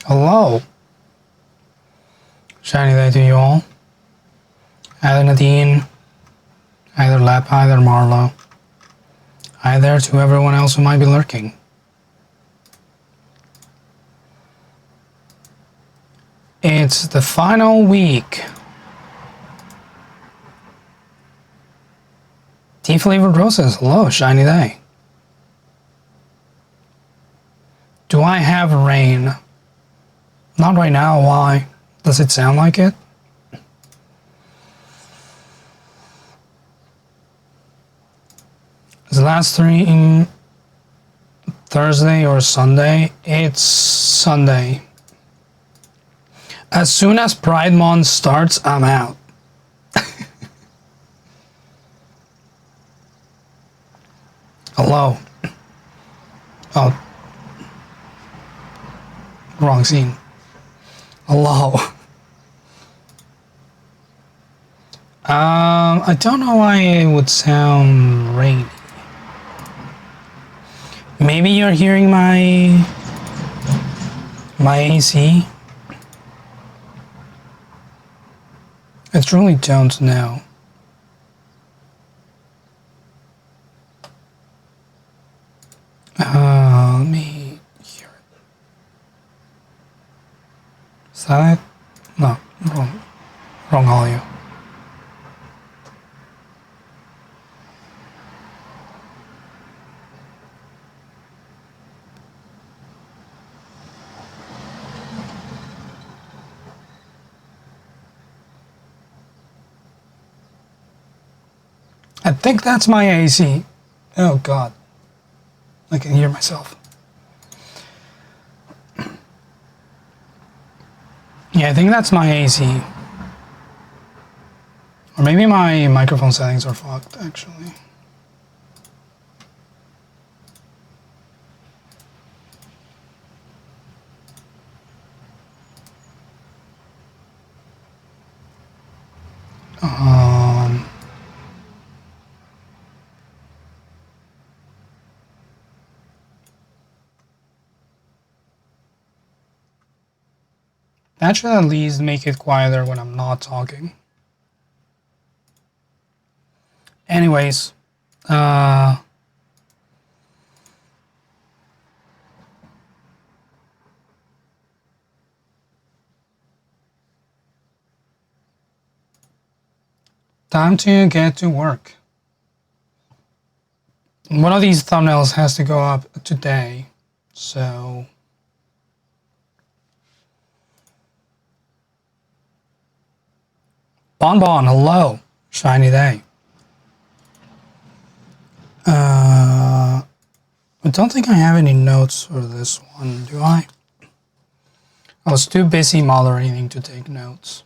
Hello. Shiny day to you all. Either Nadine, either Lep, either Marlo. Hi there to everyone else who might be lurking. It's the final week. Tea flavored roses. Hello, shiny day. Do I have rain? Not right now. Why? Does it sound like it? Is the last stream Thursday or Sunday? It's Sunday. As soon as Pride Month starts, I'm out. Hello. Oh. Wrong scene. Hello. I don't know why it would sound rainy. Maybe you're hearing my AC. I truly don't know. Let me hear it. Is that it? No, wrong audio. I think that's my AC. Oh God. I can hear myself. Yeah, I think that's my AC. Or maybe my microphone settings are fucked, actually. That should at least make it quieter when I'm not talking. Anyways, time to get to work. One of these thumbnails has to go up today, so Bonbon, hello, shiny day. I don't think I have any notes for this one, do I? I was too busy moderating to take notes.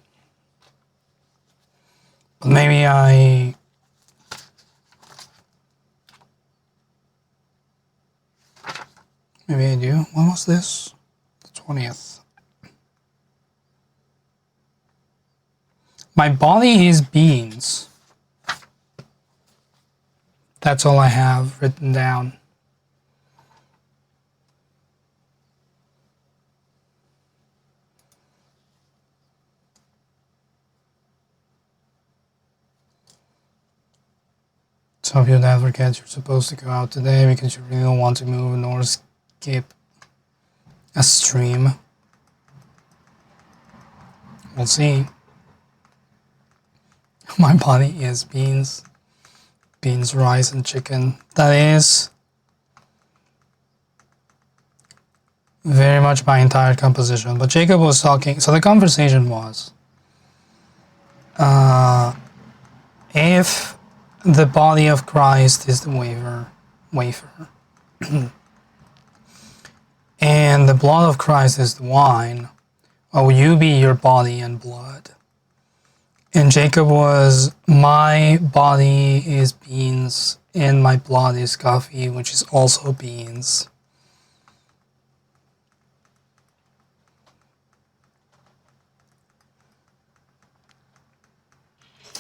But maybe I do. When was this? The 20th. My body is beans. That's all I have written down. Some of you that forget you're supposed to go out today because you really don't want to move nor skip a stream. We'll see. My body is beans. Beans, rice, and chicken. That is very much my entire composition. But Jacob was talking, so the conversation was, if the body of Christ is the wafer, and the blood of Christ is the wine, will you be your body and blood? And Jacob was, my body is beans, and my blood is coffee, which is also beans.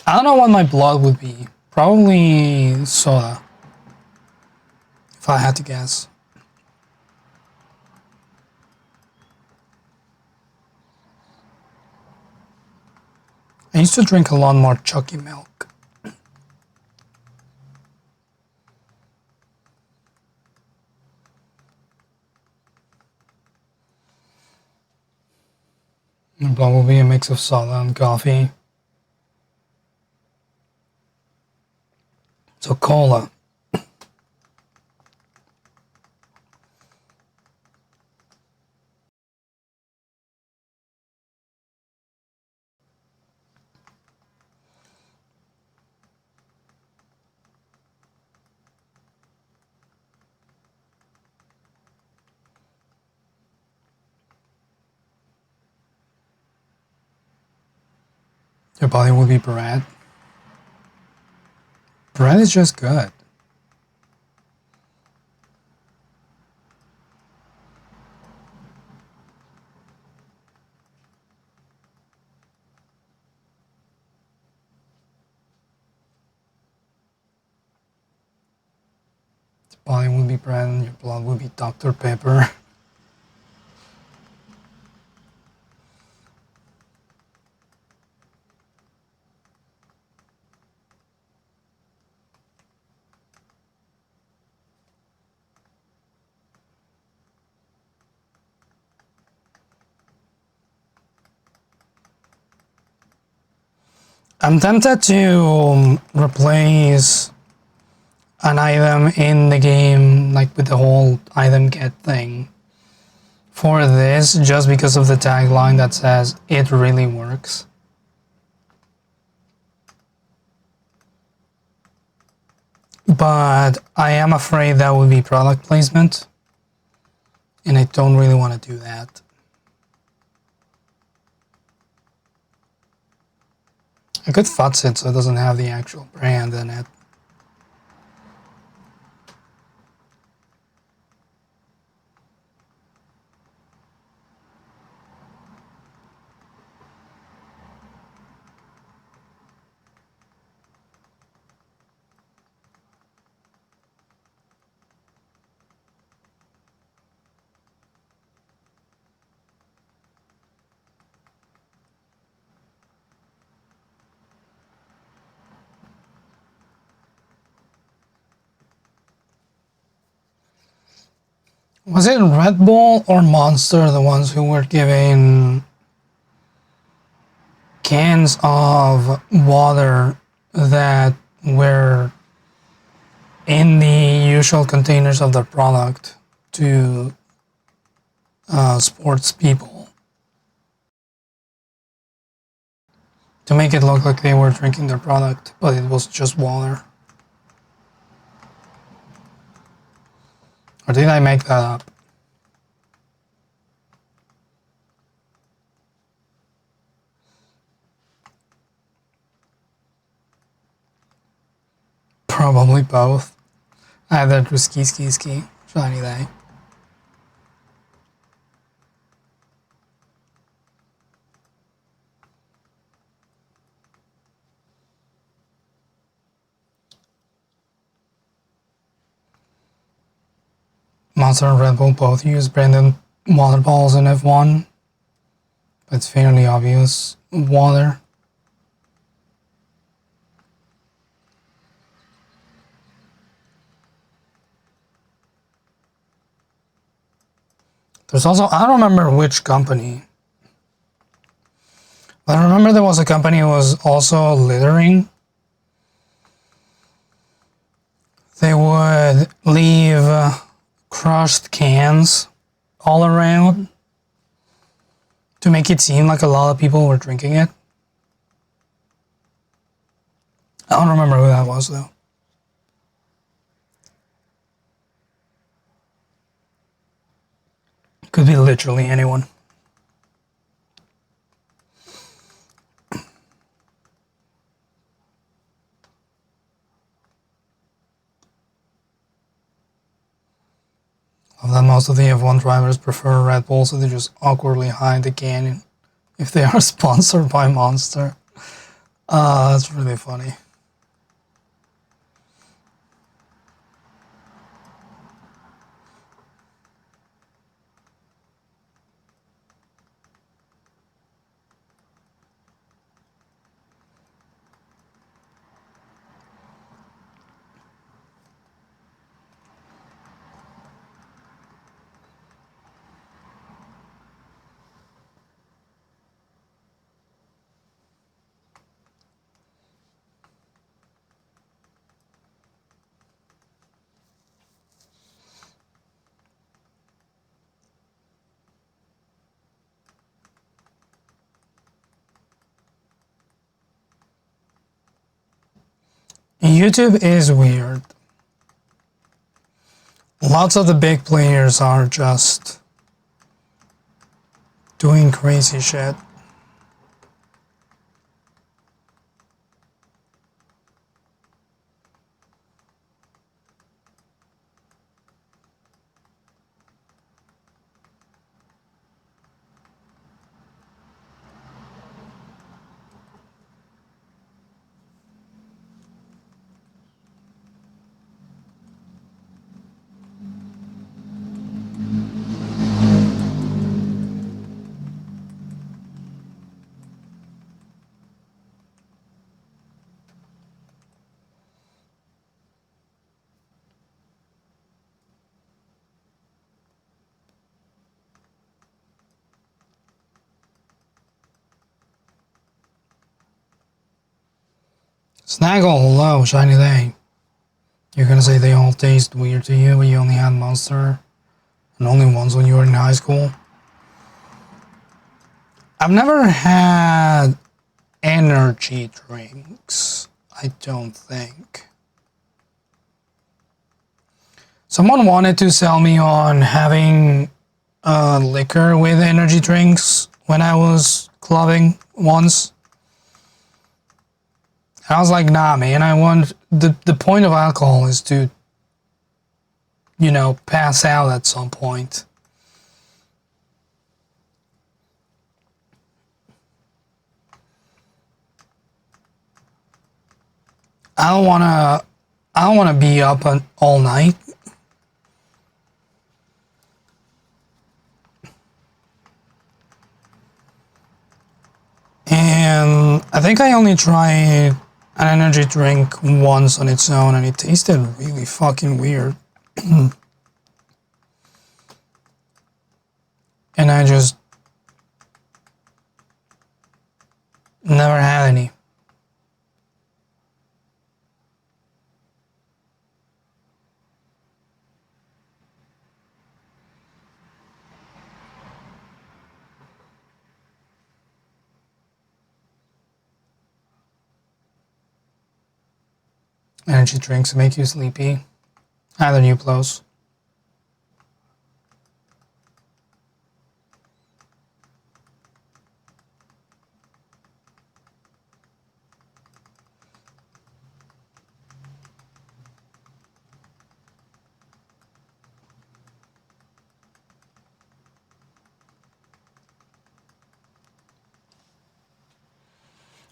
I don't know what my blood would be. Probably soda, if I had to guess. I used to drink a lot more chalky milk. And probably a mix of soda and coffee. So cola. Your body will be bread. Bread is just good. Your body will be bread and your blood will be Dr. Pepper. I'm tempted to replace an item in the game, like with the whole item get thing, for this, just because of the tagline that says it really works. But I am afraid that would be product placement, and I don't really want to do that. I could futz it so it doesn't have the actual brand in it. Was it Red Bull or Monster, the ones who were giving cans of water that were in the usual containers of their product to sports people to make it look like they were drinking their product, but it was just water? Or did I make that up? Probably both. Either to ski, shiny day. Monster and Red Bull both use branded water bottles in F1. It's fairly obvious water. There's also, I don't remember which company, but I remember there was a company who was also littering. They would leave crushed cans all around to make it seem like a lot of people were drinking it. I don't remember who that was though. Could be literally anyone. Of that, most of the F1 drivers prefer Red Bull, so they just awkwardly hide the can if they are sponsored by Monster. That's really funny. YouTube is weird. Lots of the big players are just doing crazy shit. Snaggle, hello, shiny day. You're gonna say they all taste weird to you, but you only had Monster and only once when you were in high school? I've never had energy drinks, I don't think. Someone wanted to sell me on having liquor with energy drinks when I was clubbing once. I was like, nah, man, I want the point of alcohol is to, you know, pass out at some point. I don't wanna be up all night. And I think I only tried an energy drink once on its own, and it tasted really fucking weird. And I just never had any. Energy drinks make you sleepy. Either new blows.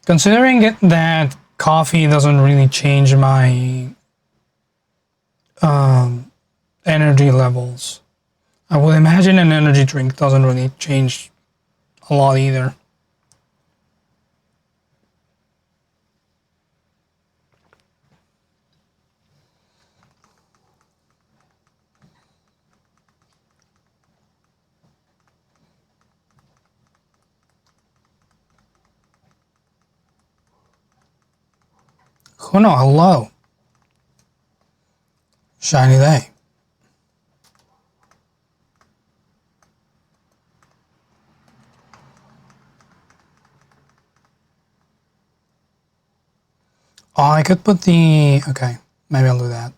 Considering that coffee doesn't really change my energy levels, I would imagine an energy drink doesn't really change a lot either. Oh no, hello. Shiny day. Oh, I could put the... Okay, maybe I'll do that.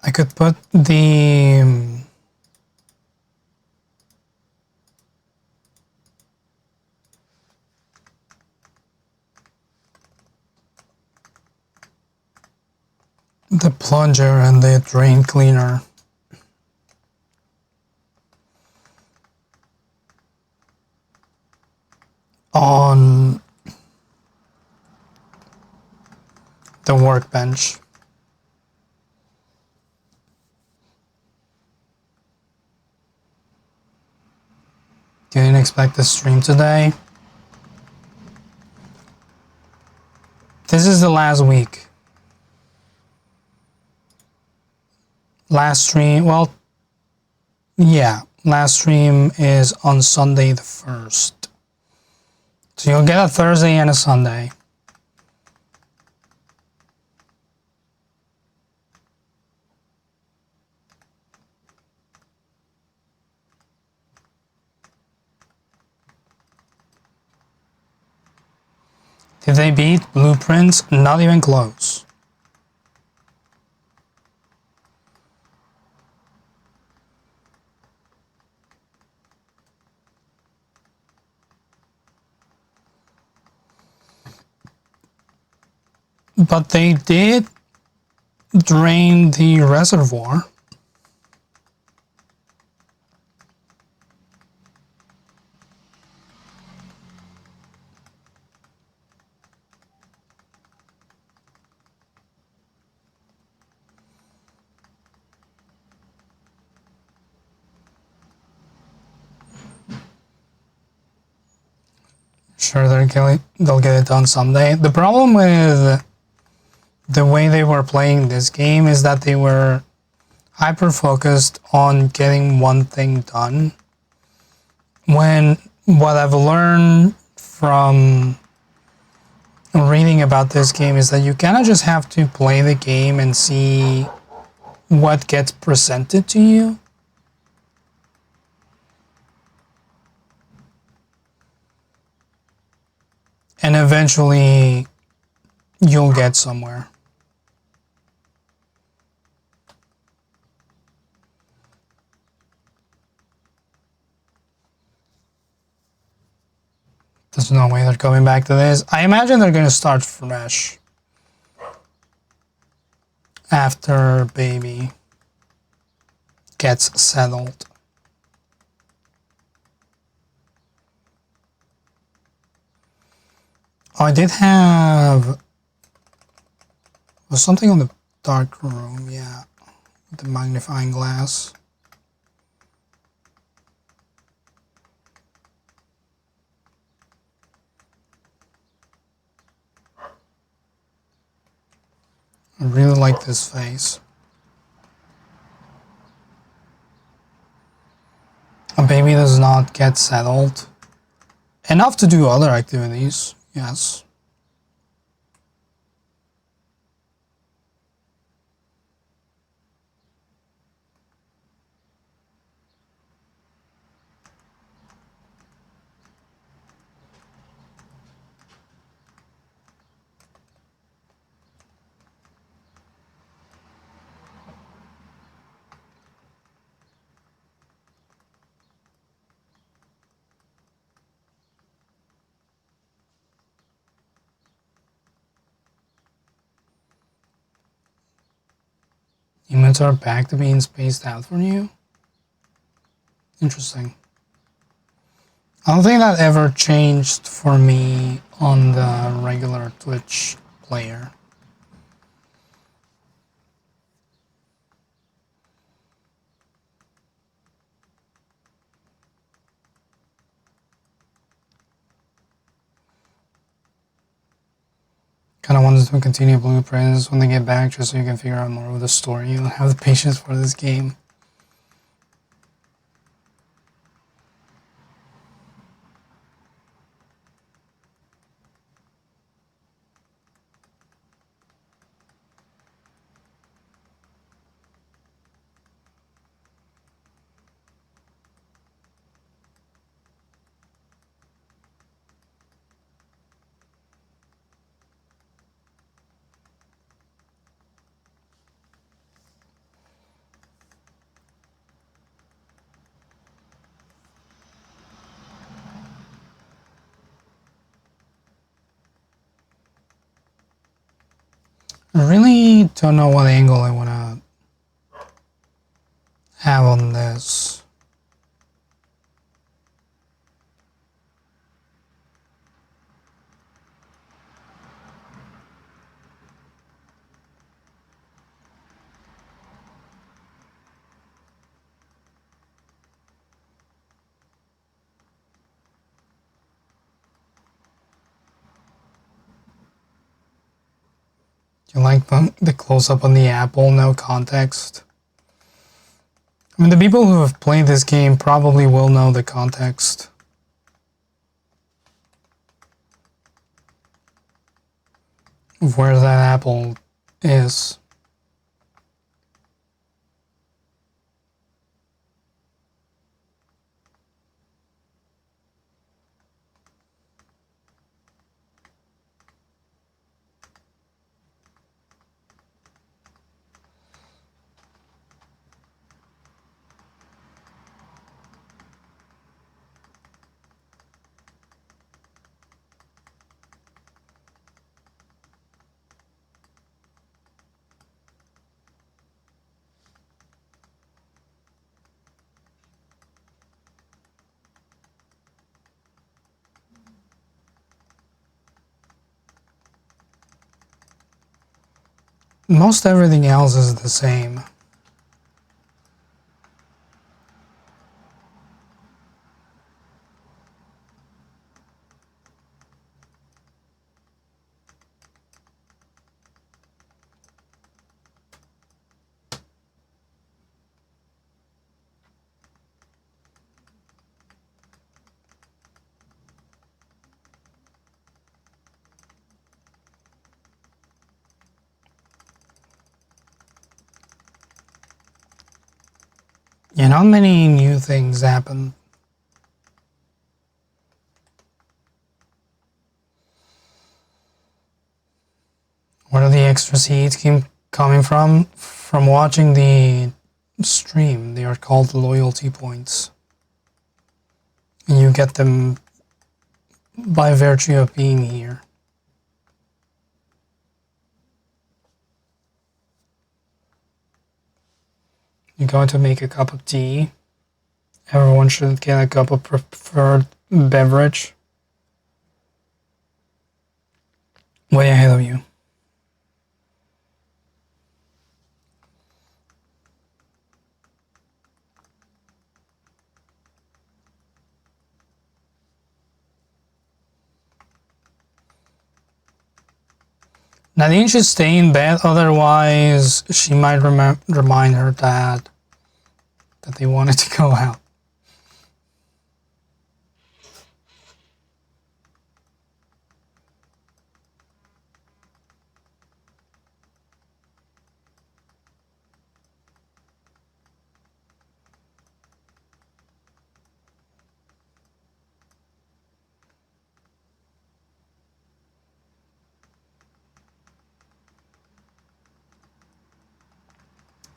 I could put the plunger and the drain cleaner on the workbench. Didn't expect the stream today. This is the last week. Last stream, well, yeah, last stream is on Sunday the 1st. So you'll get a Thursday and a Sunday. Did they beat Blueprints? Not even close. But they did drain the reservoir. Sure, they'll get it done someday. The problem with the way they were playing this game is that they were hyper focused on getting one thing done. When what I've learned from reading about this game is that you kind of just have to play the game and see what gets presented to you. And eventually you'll get somewhere. There's no way they're coming back to this. I imagine they're going to start fresh after baby gets settled. Oh, I did have was something on the dark room, yeah, with the magnifying glass. I really like this face. A baby does not get settled. Enough to do other activities, yes. Humans are back to being spaced out for you? Interesting. I don't think that ever changed for me on the regular Twitch player. Kind of wanted to continue Blueprints when they get back just so you can figure out more of the story. You don't have the patience for this game. I really don't know what angle I want to have on this. You like the close-up on the apple, no context? I mean, the people who have played this game probably will know the context of where that apple is. Most everything else is the same. Yeah, not many new things happen. Where do the extra seeds keep coming from? From watching the stream. They are called loyalty points. And you get them by virtue of being here. You're going to make a cup of tea. Everyone should get a cup of preferred beverage. Way ahead of you. Nadine should stay in bed, otherwise she might remind her dad that they wanted to go out.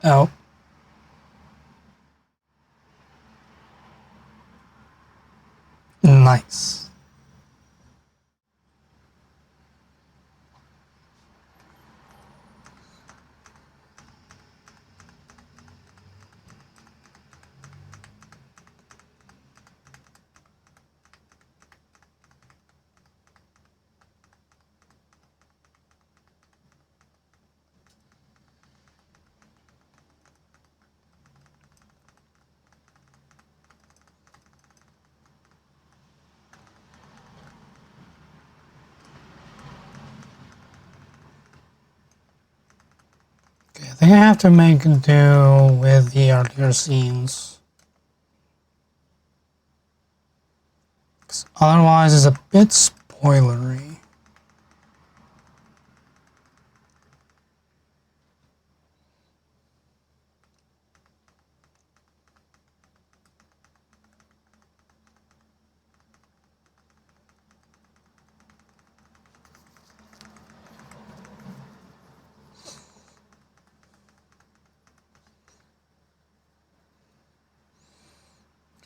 Oh. Nice. Okay, I think I have to make do with the earlier scenes. Otherwise it's a bit spoilery.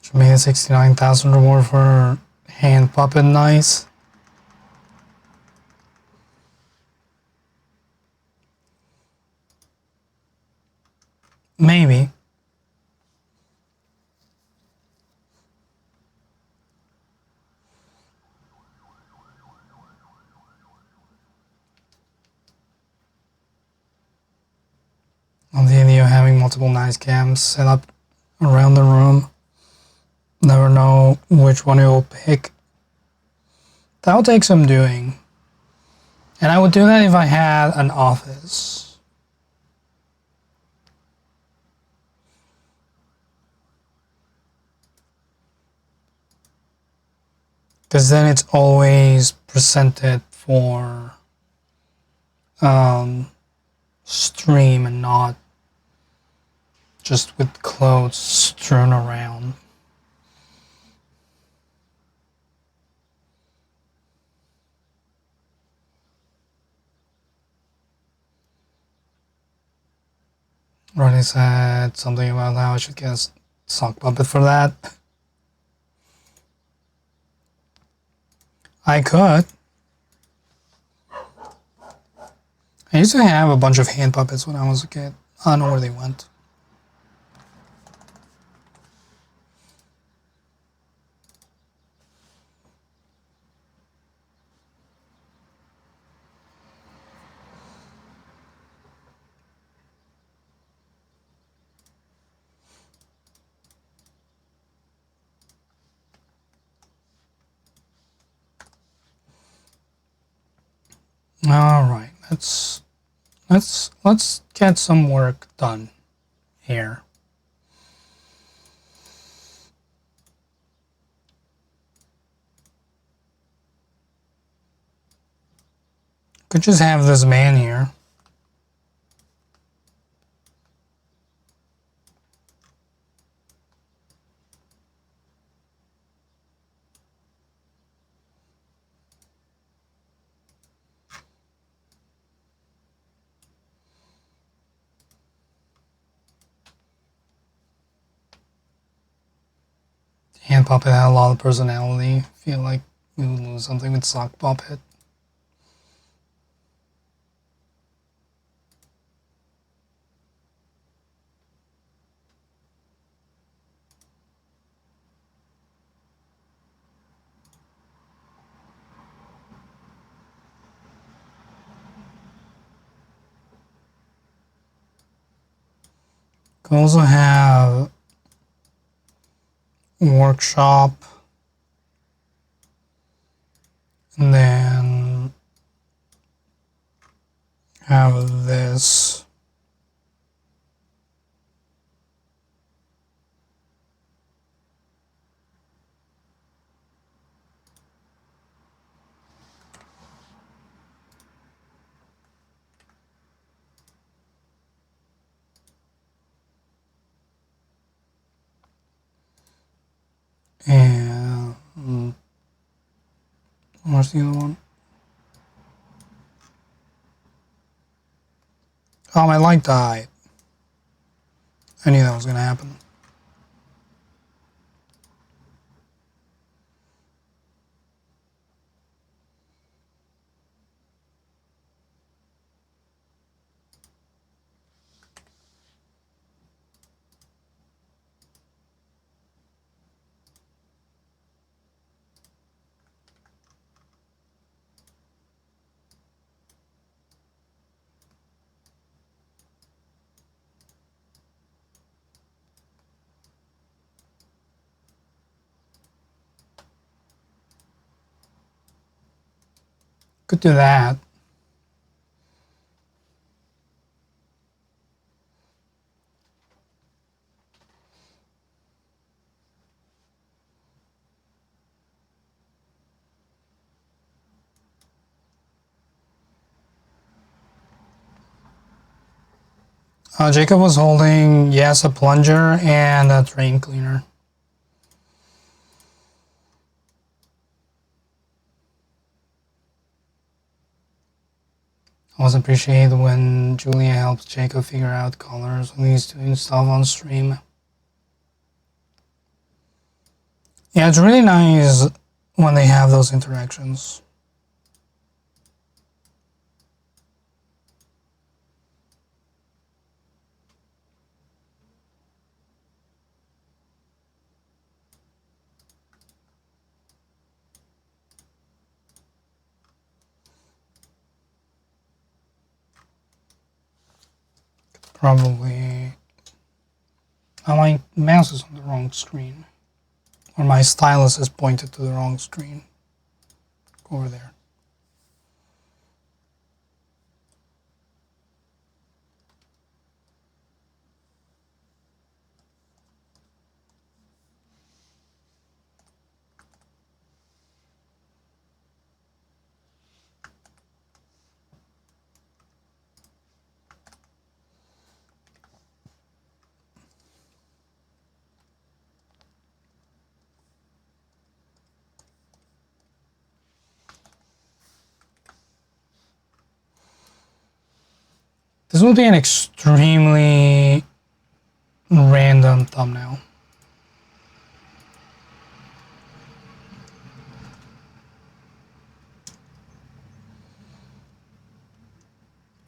Should make 69,000 reward for hand puppet nice. Maybe. On the idea of having multiple nice cams set up around the room. Never know which one you'll pick. That'll take some doing. And I would do that if I had an office. Because then it's always presented for stream and not just with clothes strewn around. Ronnie said something about how I should get a sock puppet for that. I could. I used to have a bunch of hand puppets when I was a kid. I don't know where they went. let's get some work done here. Could just have this man here. Hand Puppet had a lot of personality. I feel like we would lose something with Sock Puppet. Could also have workshop, and then have this. And where's the other one? Oh, my light died. I knew that was gonna happen. Could do that. Jacob was holding, yes, a plunger and a drain cleaner. I always appreciate when Julia helps Jacob figure out colors when he's doing stuff on stream. Yeah, it's really nice when they have those interactions. Probably. Oh, my mouse is on the wrong screen. Or my stylus is pointed to the wrong screen. Go over there. This will be an extremely random thumbnail.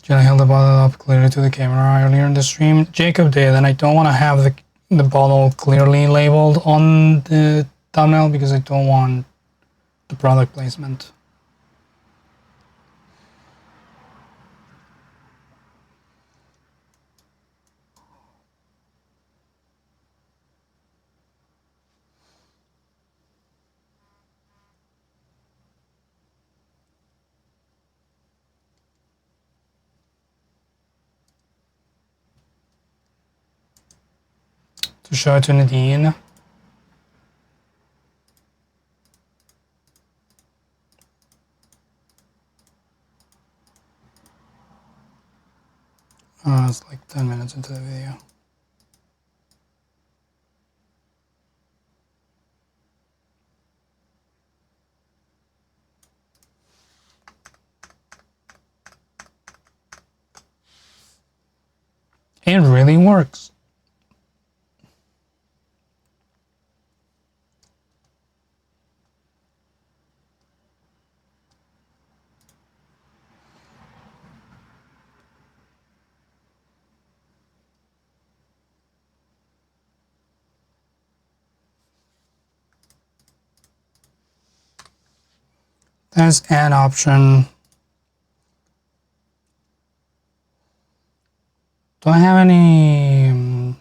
Jenna held the bottle up clearly to the camera earlier in the stream. Jacob did, and I don't want to have the bottle clearly labeled on the thumbnail because I don't want the product placement. to show it to Nadine. It's like 10 minutes into the video. It really works. There's an option. Do I have any?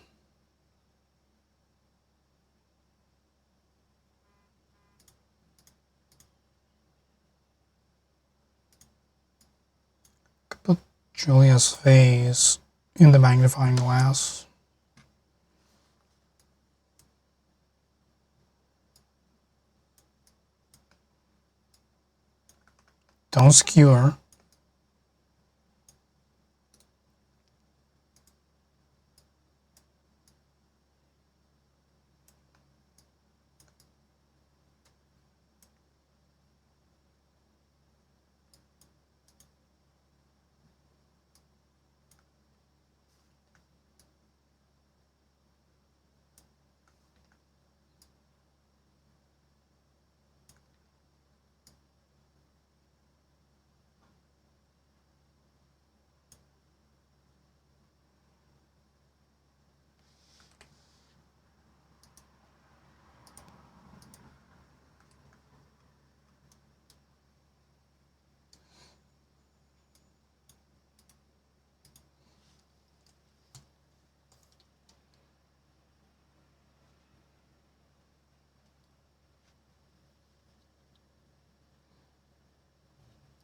Could put Julia's face in the magnifying glass. Don't skew her.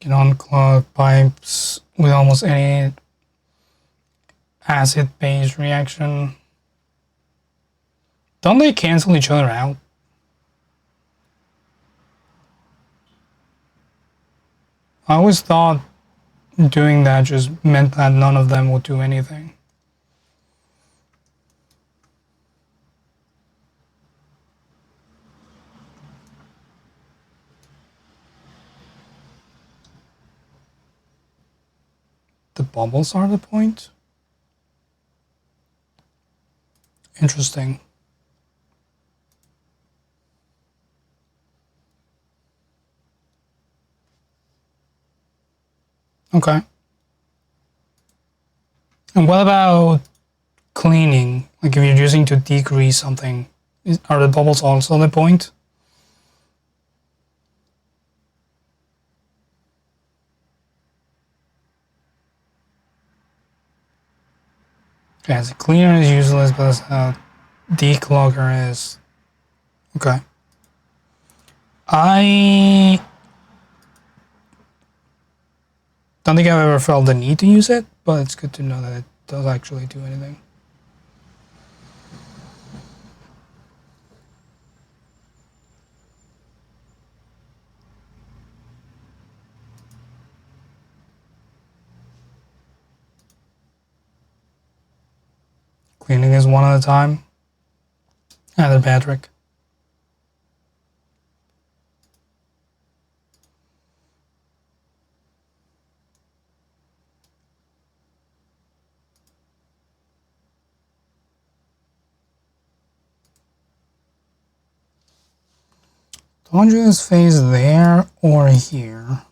Can unclog pipes with almost any acid-base reaction. Don't they cancel each other out? I always thought doing that just meant that none of them would do anything. The bubbles are the point? Interesting. Okay. And what about cleaning? Like if you're using to decrease something, are the bubbles also the point? Okay, so cleaner is useless, but declogger is... Okay. I don't think I've ever felt the need to use it, but it's good to know that it does actually do anything. Cleaning is one at a time. Either Patrick. Don't you his face there or here?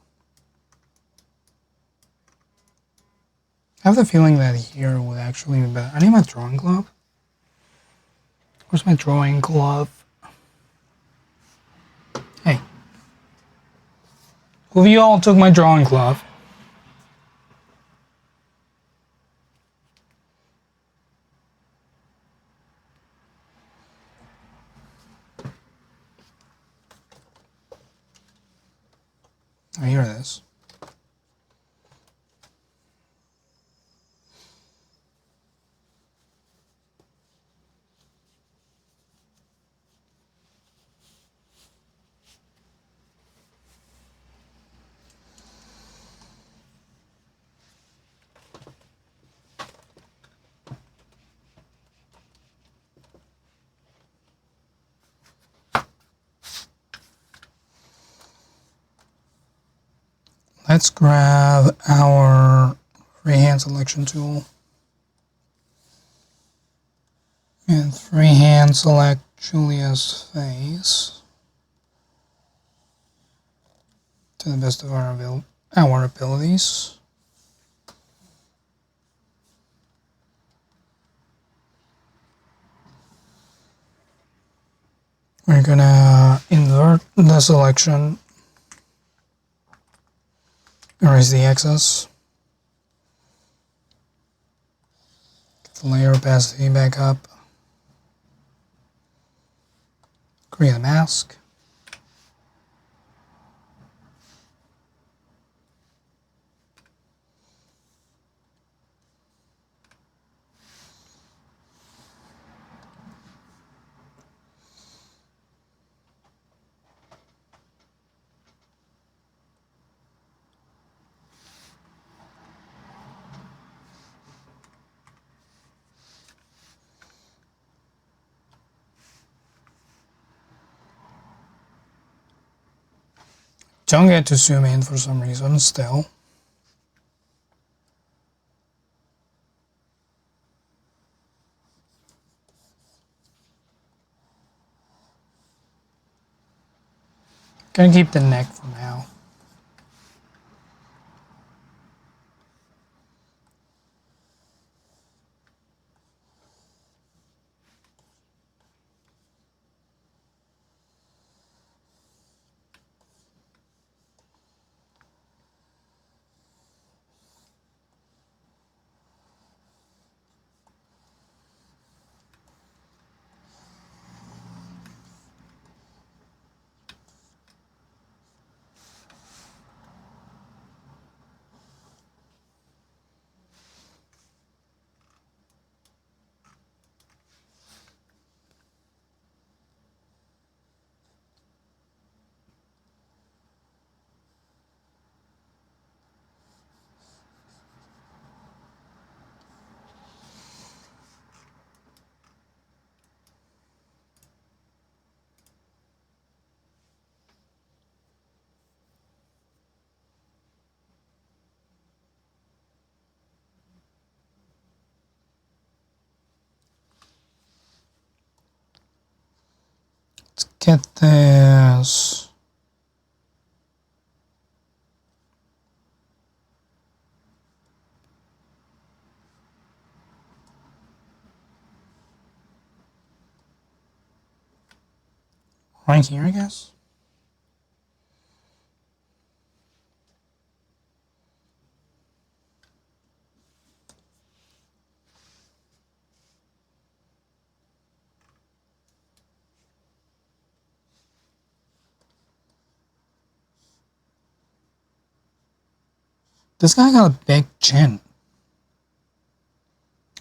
I have the feeling that here would actually be better. I need my drawing glove. Where's my drawing glove? Hey. Who of you all took my drawing glove? I hear this. let's grab our freehand selection tool and freehand select Julia's face to the best of our abilities. We're gonna invert the selection, erase the excess, get the layer opacity back up, create a mask, don't get to zoom in for some reason still. Gonna keep the neck for now. Let's get this. Right here, I guess. This guy got a big chin,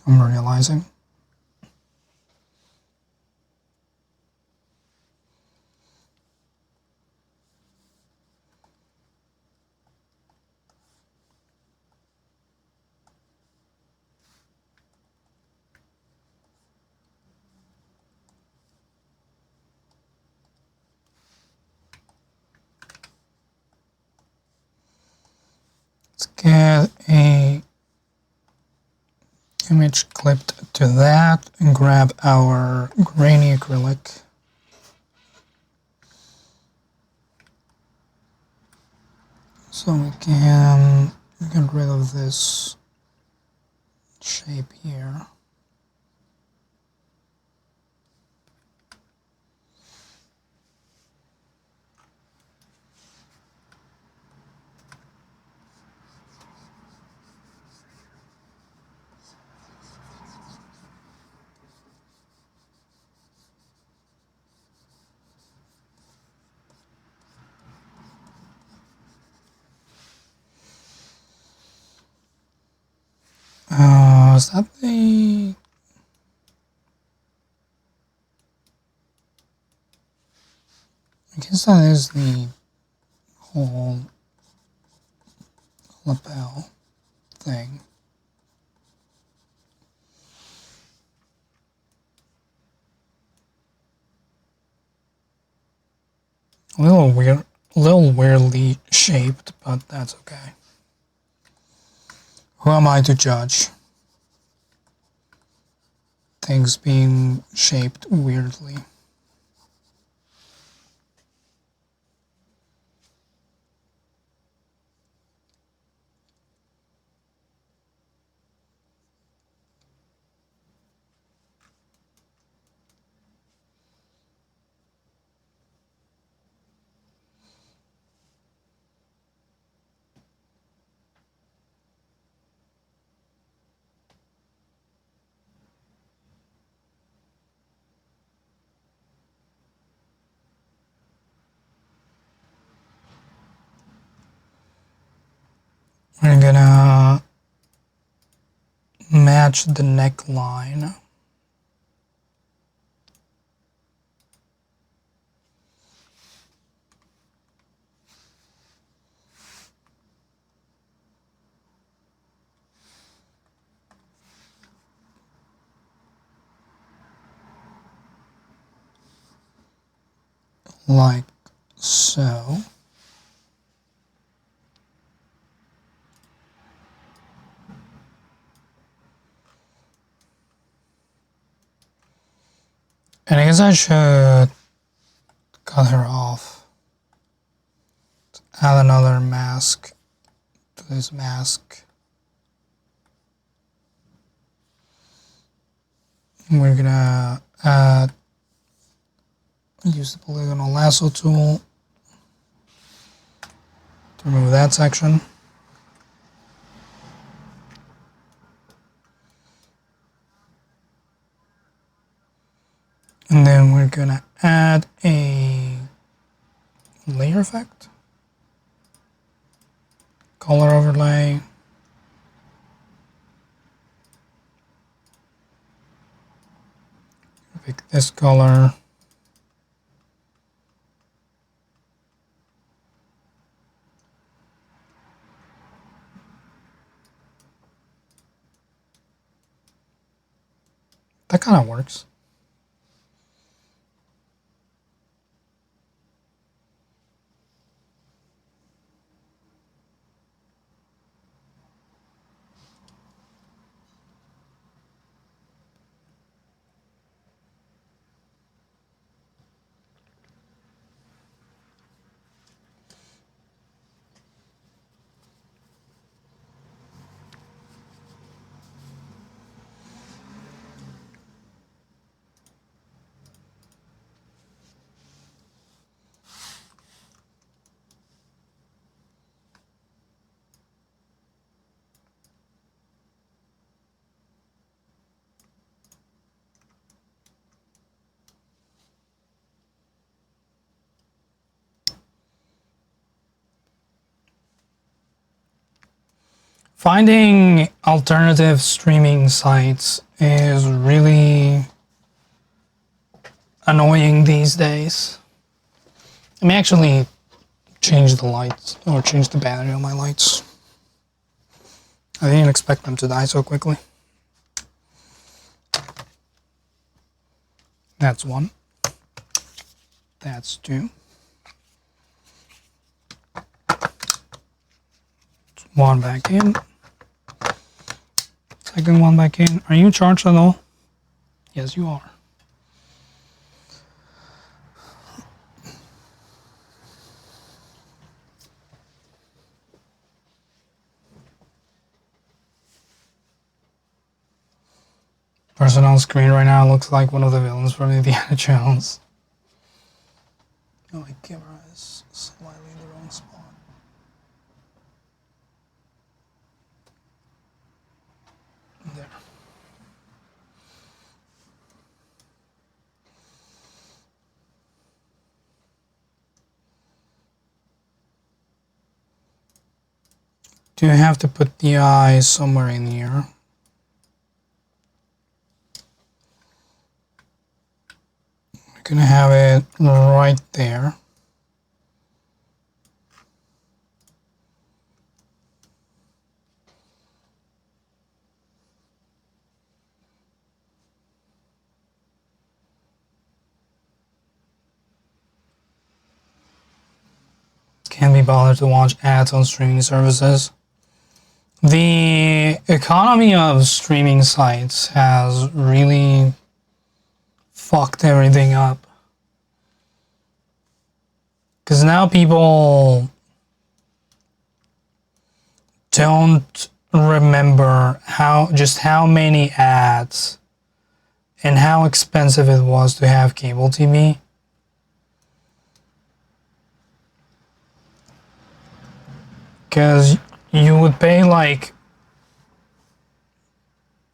I'm realizing. Let's get a image clipped to that and grab our grainy acrylic. So we can get rid of this shape here. Is that the... I guess that is the whole lapel thing. A little weird, a little weirdly shaped, but that's okay. Who am I to judge things being shaped weirdly? We're gonna match the neckline. Like so. And I guess I should cut her off. Add another mask to this mask. We're gonna use the polygonal lasso tool to remove that section. And then we're gonna add a layer effect, color overlay. Pick this color. That kind of works. Finding alternative streaming sites is really annoying these days. I may actually change the lights or change the battery on my lights. I didn't expect them to die so quickly. That's one. That's two. One back in. Second one back in. Are you charged at all? Yes, you are. Person on screen right now looks like one of the villains from Indiana Jones. Oh, my camera is slightly in the wrong spot. There. Do you have to put the eyes somewhere in here? We're gonna have it right there. can't be bothered to watch ads on streaming services. The economy of streaming sites has really fucked everything up. Because now people don't remember how many ads and how expensive it was to have cable TV. Because you would pay like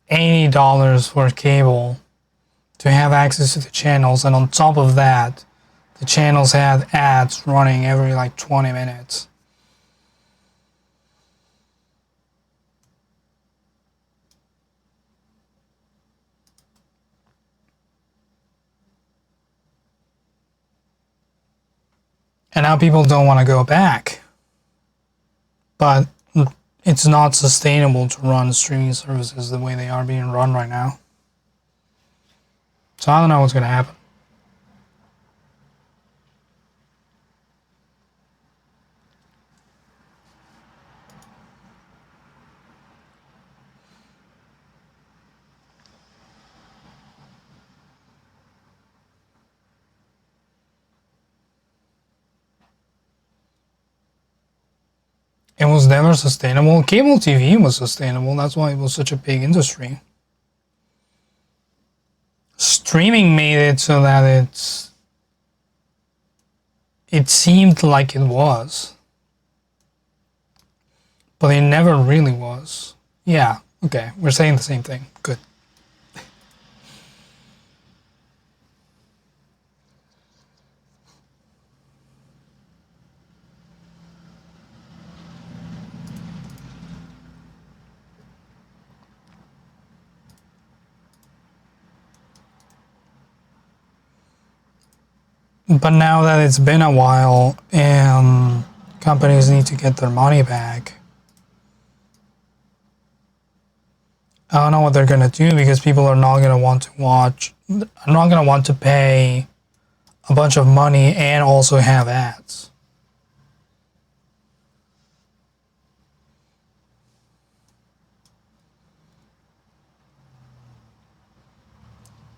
$80 for cable to have access to the channels, and on top of that, the channels had ads running every like 20 minutes. And now people don't want to go back. But it's not sustainable to run streaming services the way they are being run right now. So I don't know what's going to happen. It was never sustainable. Cable TV was sustainable. That's why it was such a big industry. Streaming made it so that it seemed like it was. But it never really was. Yeah, okay, we're saying the same thing. Good. But now that it's been a while and companies need to get their money back, I don't know what they're going to do, because people are not going to want to watch, are not going to want to pay a bunch of money and also have ads.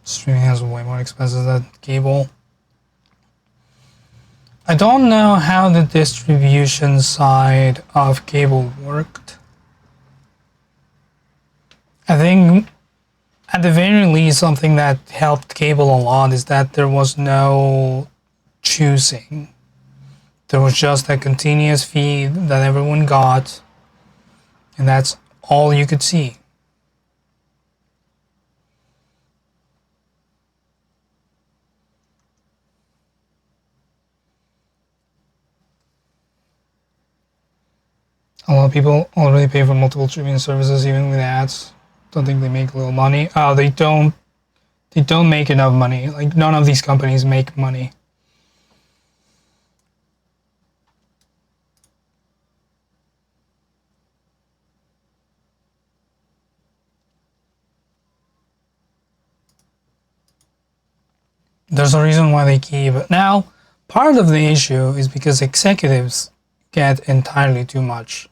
Streaming has way more expenses than cable. I don't know how the distribution side of cable worked. I think at the very least something that helped cable a lot is that there was no choosing. There was just a continuous feed that everyone got, and that's all you could see. A lot of people already pay for multiple streaming services, even with ads. Don't think they make little money. They don't make enough money. Like, none of these companies make money. There's a reason why they keep it. Now, part of the issue is because executives get entirely too much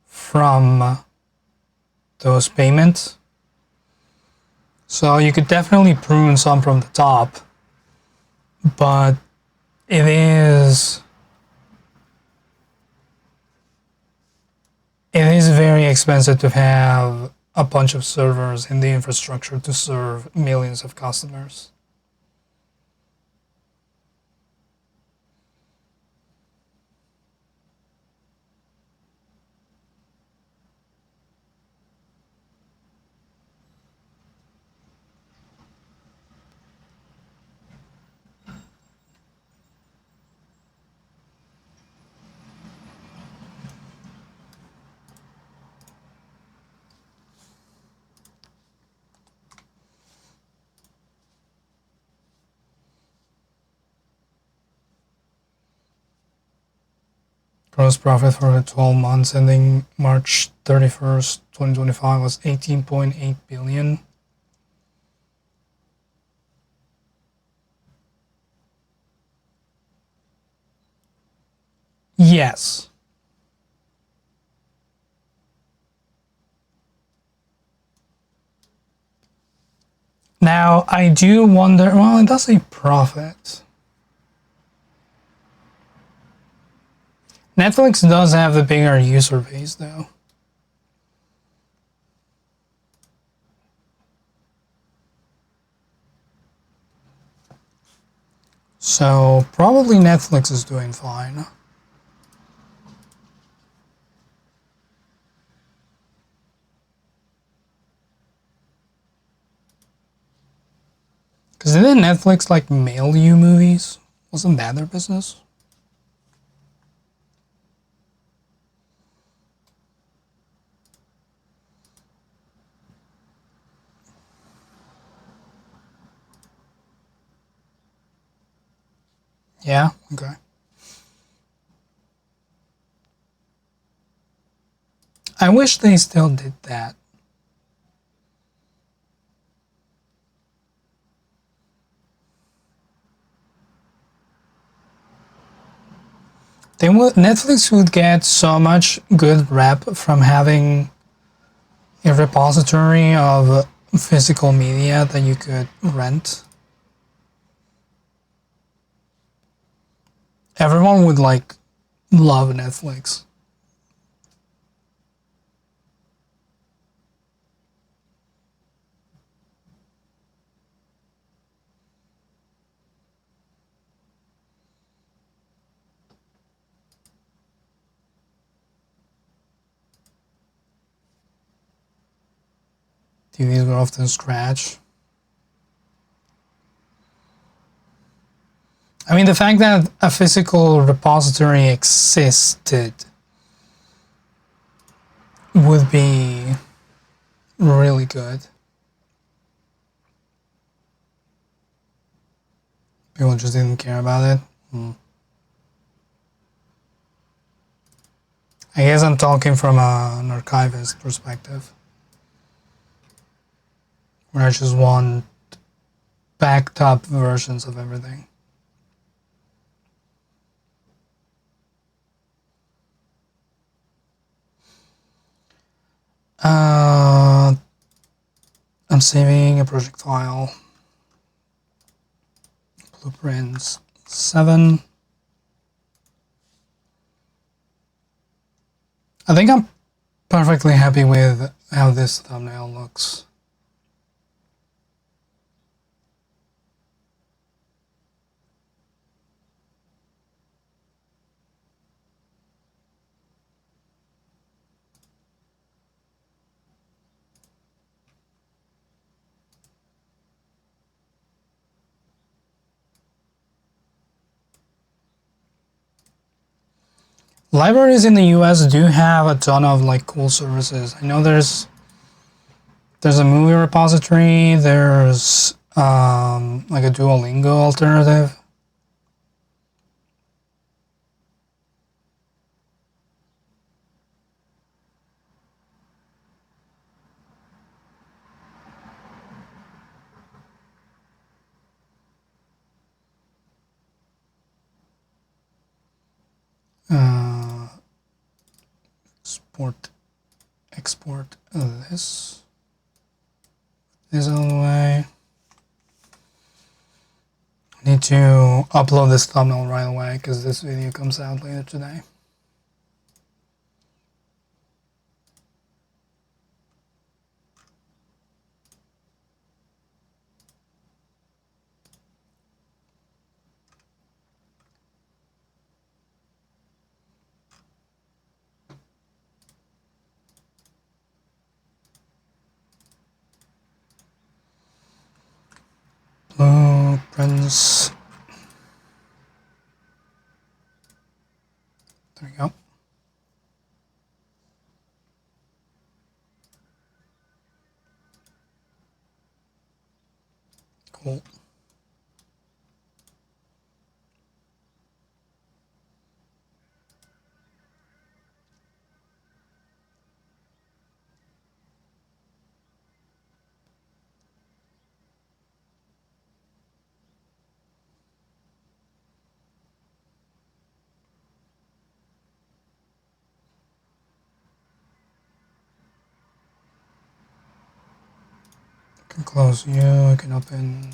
from those payments. So you could definitely prune some from the top, but it is very expensive to have a bunch of servers in the infrastructure to serve millions of customers. Gross profit for the 12 months ending March 31st, 2025 was 18.8 billion. Yes. Now, I do wonder, well, it does say profit. Netflix does have a bigger user base, though. So, probably Netflix is doing fine. Because didn't Netflix, like, mail you movies? Wasn't that their business? Yeah, okay. I wish they still did that. Netflix would get so much good rep from having a repository of physical media that you could rent. Everyone would like love Netflix. TVs were often scratch. I mean, the fact that a physical repository existed would be really good. People just didn't care about it. I guess I'm talking from an archivist perspective, where I just want backed up versions of everything. I'm saving a project file. Blueprints 7. I think I'm perfectly happy with how this thumbnail looks. Libraries in the US do have a ton of like cool services. I know there's a movie repository, there's like a Duolingo alternative. Export this out of the way. I need to upload this thumbnail right away because this video comes out later today. Blueprints. There we go. Cool. can close you, I can open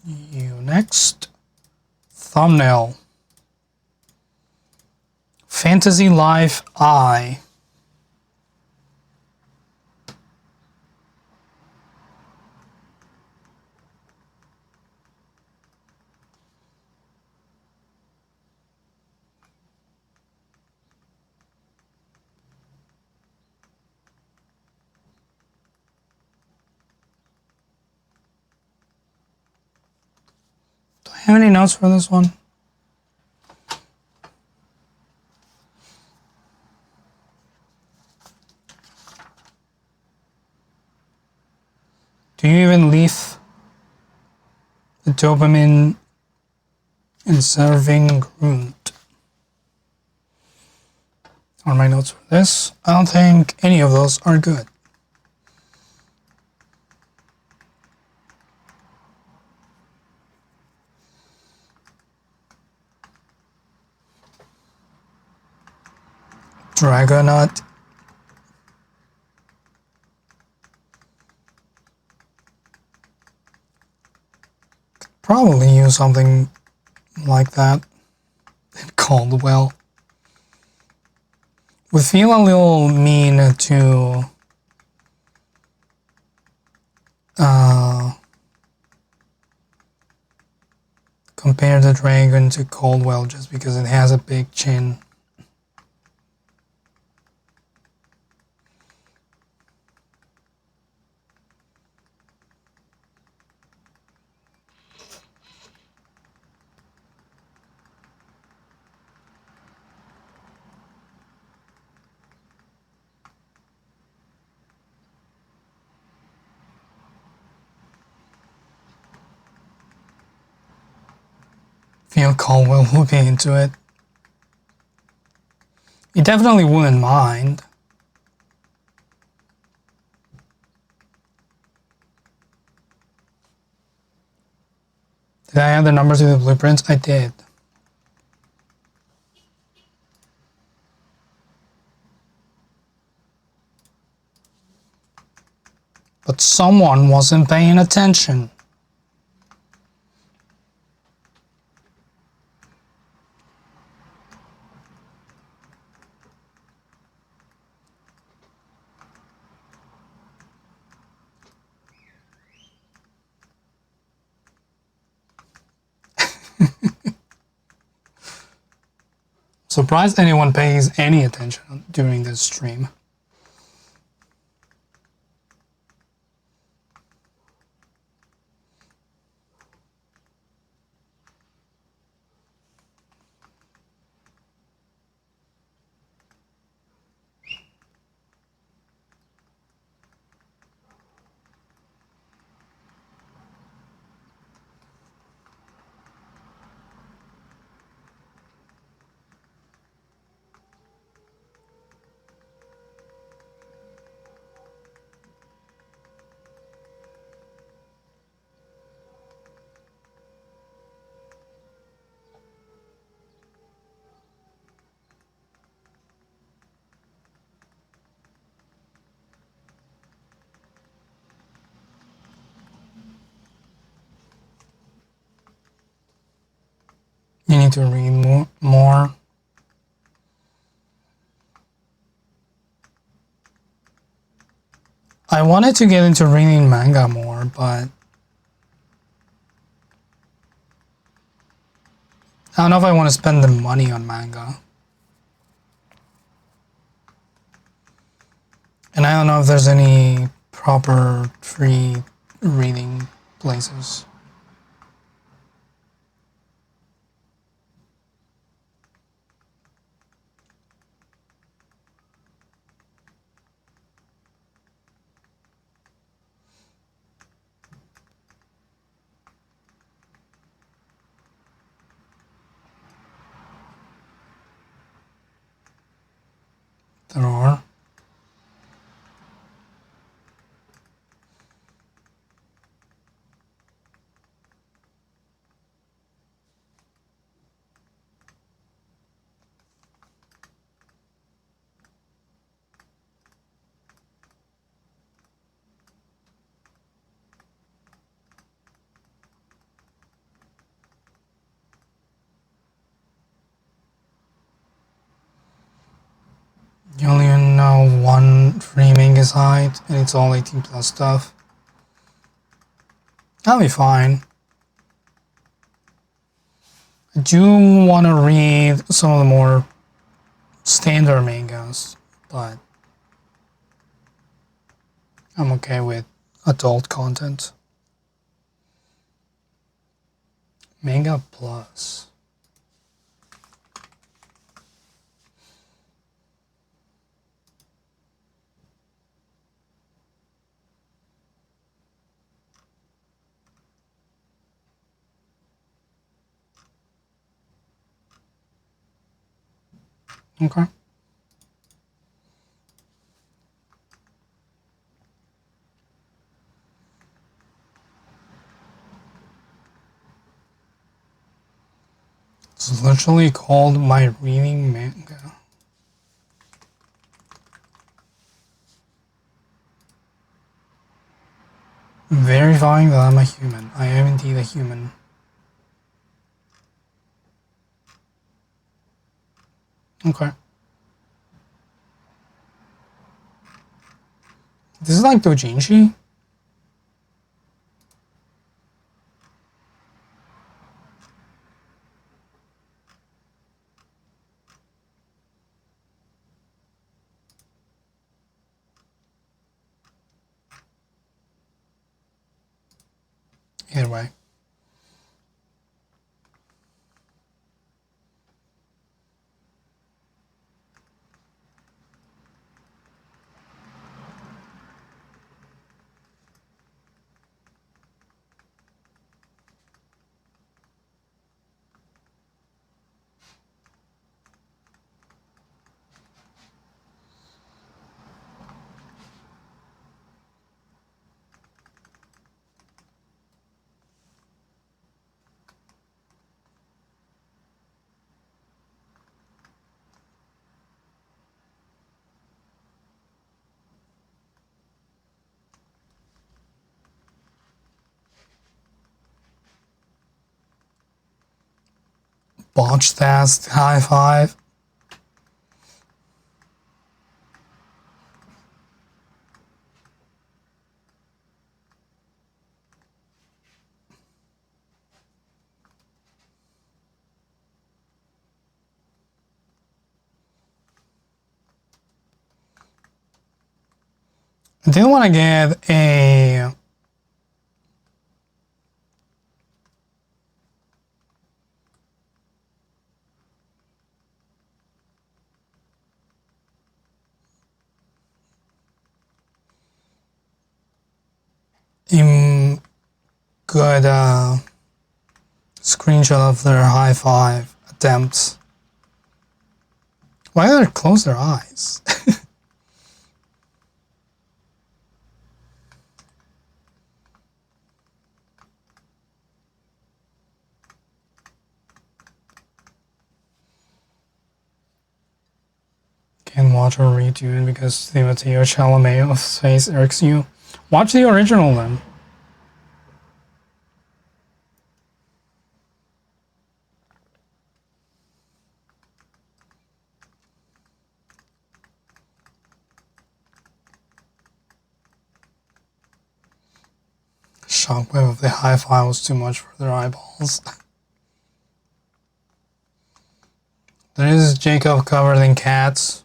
you next. Thumbnail. Fantasy Life I. Do I have any notes for this one? Do you even leave the dopamine in serving Grund? Are my notes for this? I don't think any of those are good. Dragonut. Probably use something like that in Caldwell. Would feel a little mean to compare the dragon to Caldwell just because it has a big chin. Feel Caldwell would be into it. He definitely wouldn't mind. Did I add the numbers to the blueprints? I did. But someone wasn't paying attention. Surprised anyone pays any attention during this stream. You need to read more. I wanted to get into reading manga more, but I don't know if I want to spend the money on manga. And I don't know if there's any proper free reading places. There are. eyesight, and it's all 18 plus stuff. I'll be fine. I do want to read some of the more standard mangas, but I'm okay with adult content. Manga Plus. Okay. It's literally called My Reading Manga. Verifying that I'm a human. I am indeed a human. Okay. This is like doujinshi? Either way. Botch test, high five. I didn't want to get a good screenshot of their high five attempts. Why do they close their eyes? Can't watch or read you because Timothy Chalamet of face irks you. Watch the original then. Shockwave of the hi-fi was too much for their eyeballs. There is Jacob covered in cats.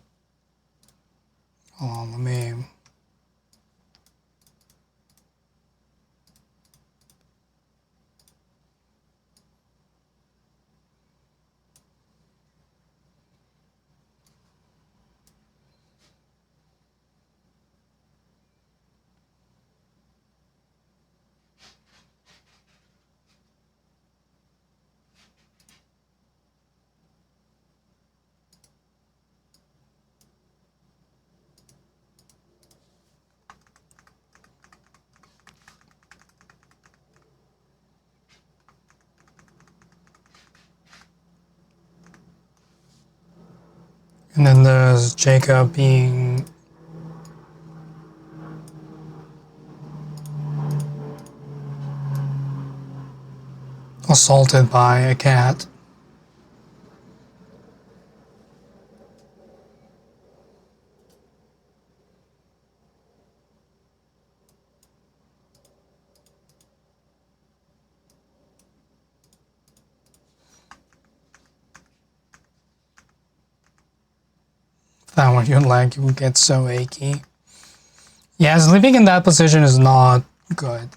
Hold on, let me... And then there's Jacob being assaulted by a cat. time when your leg will get so achy. Yeah, sleeping in that position is not good.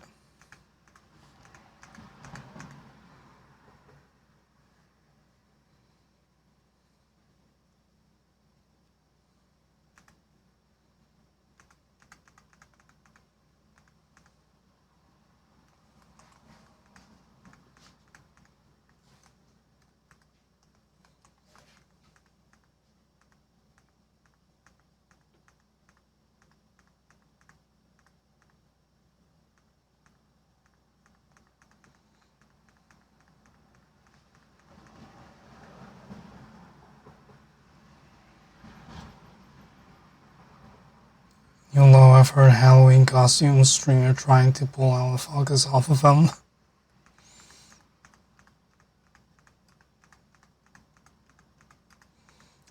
You know, I've heard Halloween costume streamer trying to pull out the focus off of them.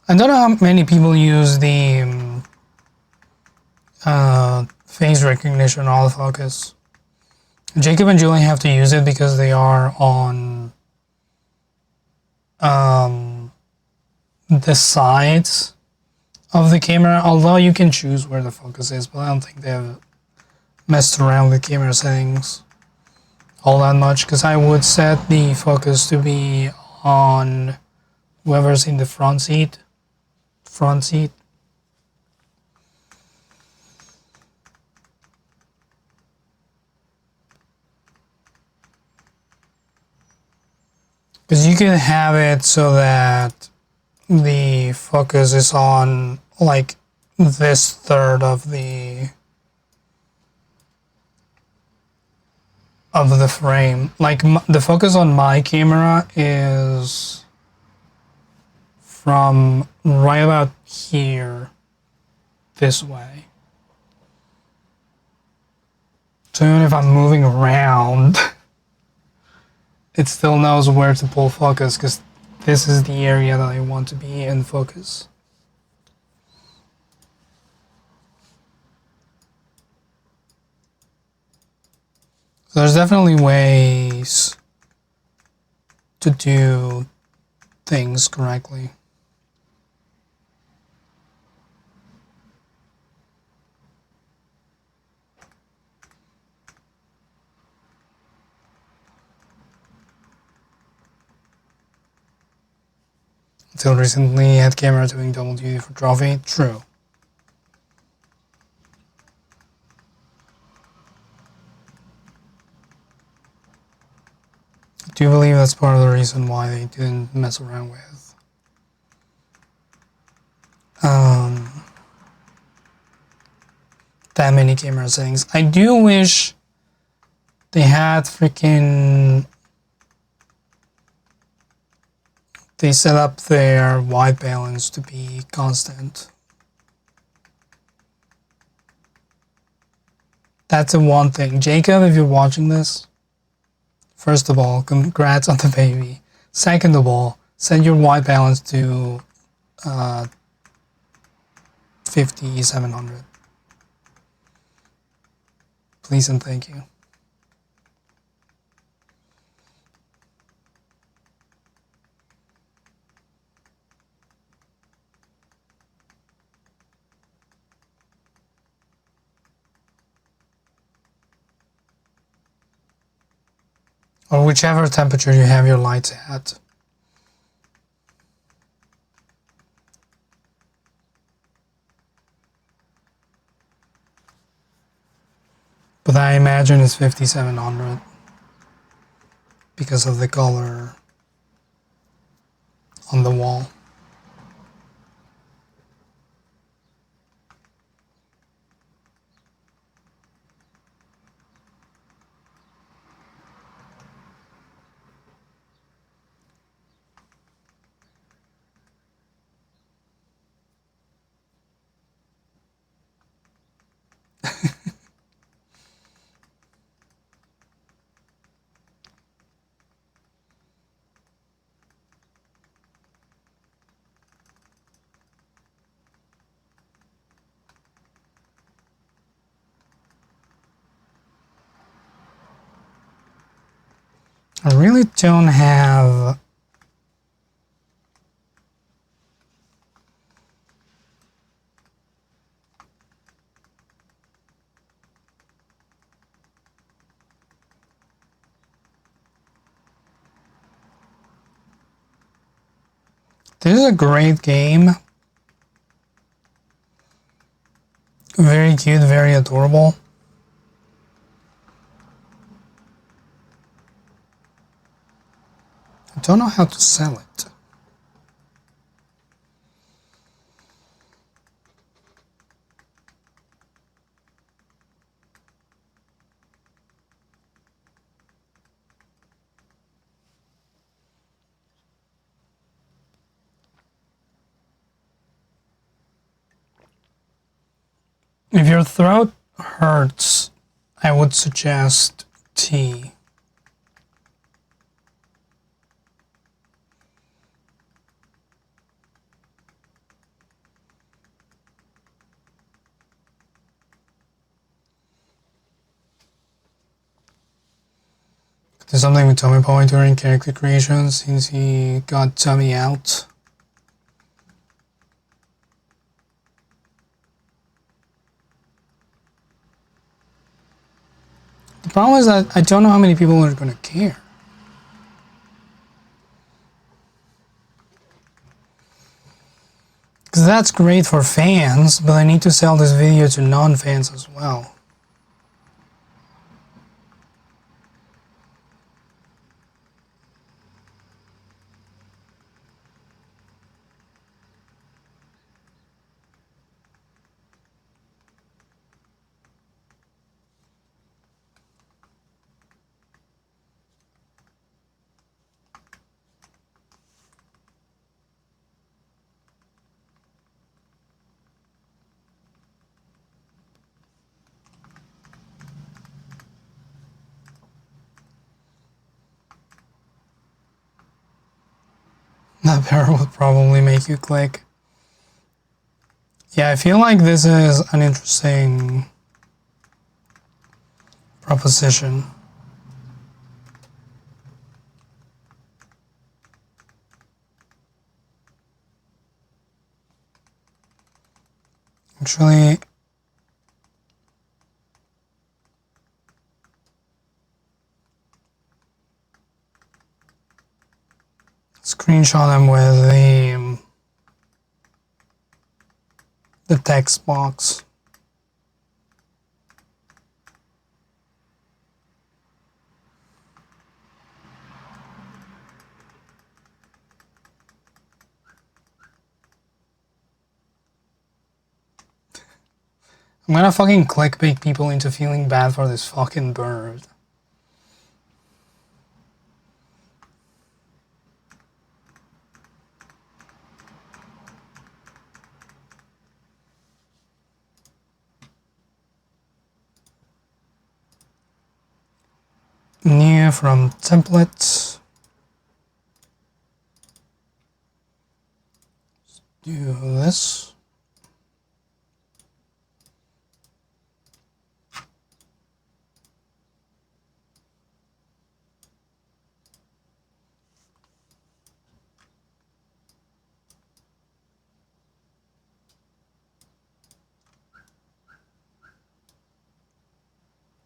I don't know how many people use the face recognition autofocus. Jacob and Julie have to use it because they are on the sides of the camera, although you can choose where the focus is, but I don't think they've messed around with camera settings all that much, because I would set the focus to be on whoever's in the front seat. Because you can have it so that the focus is on like this third of the frame. Like the focus on my camera is from right about here this way. So even if I'm moving around, it still knows where to pull focus because this is the area that I want to be in focus. So there's definitely ways to do things correctly. Until recently, had camera doing double duty for trophy. True. I do believe that's part of the reason why they didn't mess around with that many camera settings. I do wish they had freaking. They set up their white balance to be constant. That's the one thing. Jacob, if you're watching this, first of all, congrats on the baby. Second of all, set your white balance to 5700. Please and thank you. Or whichever temperature you have your lights at. But I imagine it's 5700 because of the color on the wall. I really don't have This is a great game. Very cute, very adorable. I don't know how to sell it. If your throat hurts, I would suggest tea. There's something with Tommy Boy during character creation since he got Tommy out. The problem is that I don't know how many people are going to care. Because that's great for fans, but I need to sell this video to non-fans as well. That pair would probably make you click. Yeah, I feel like this is an interesting proposition. Actually, screenshot them with the text box. I'm gonna fucking clickbait people into feeling bad for this fucking bird. New from templates. Do this.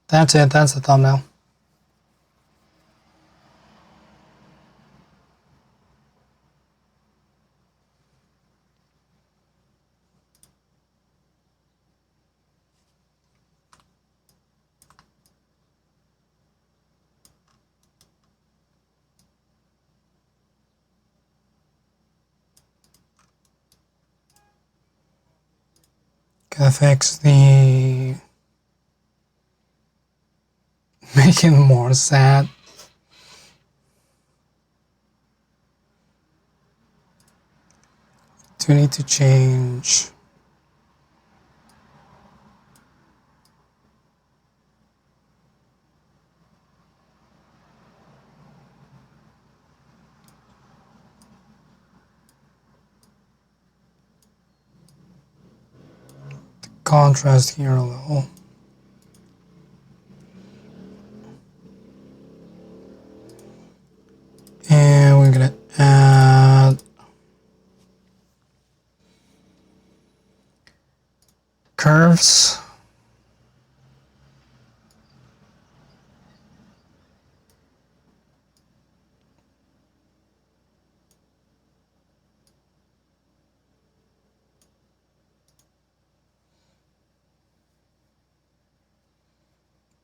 That's it, that's the thumbnail. Gotta fix the making more sad. Do need to change contrast here a little. And we're gonna add curves.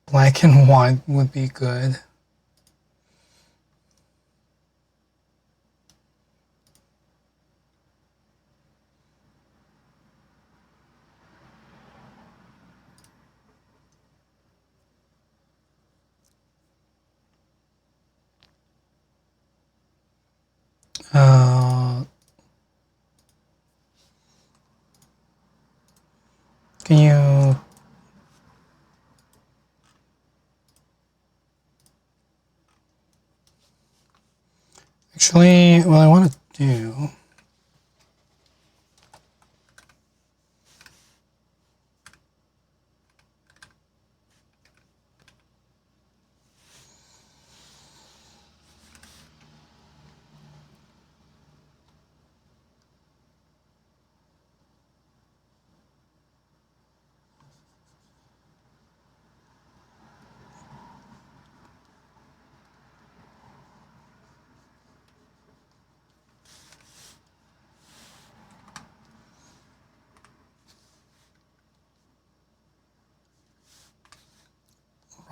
Black and white would be good. Can you actually, what I want to do,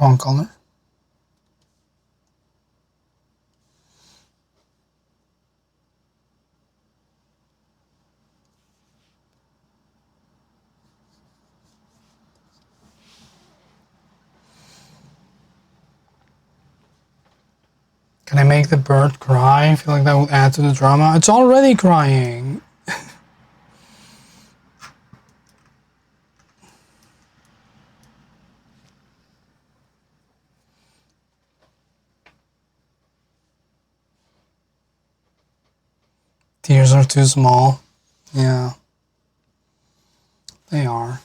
wrong color. Can I make the bird cry? I feel like that would add to the drama. It's already crying. Tears are too small. Yeah, they are.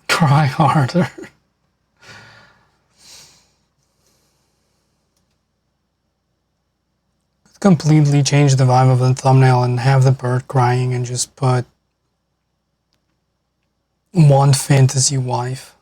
Cry harder. Completely change the vibe of the thumbnail and have the bird crying and just put one fantasy wife.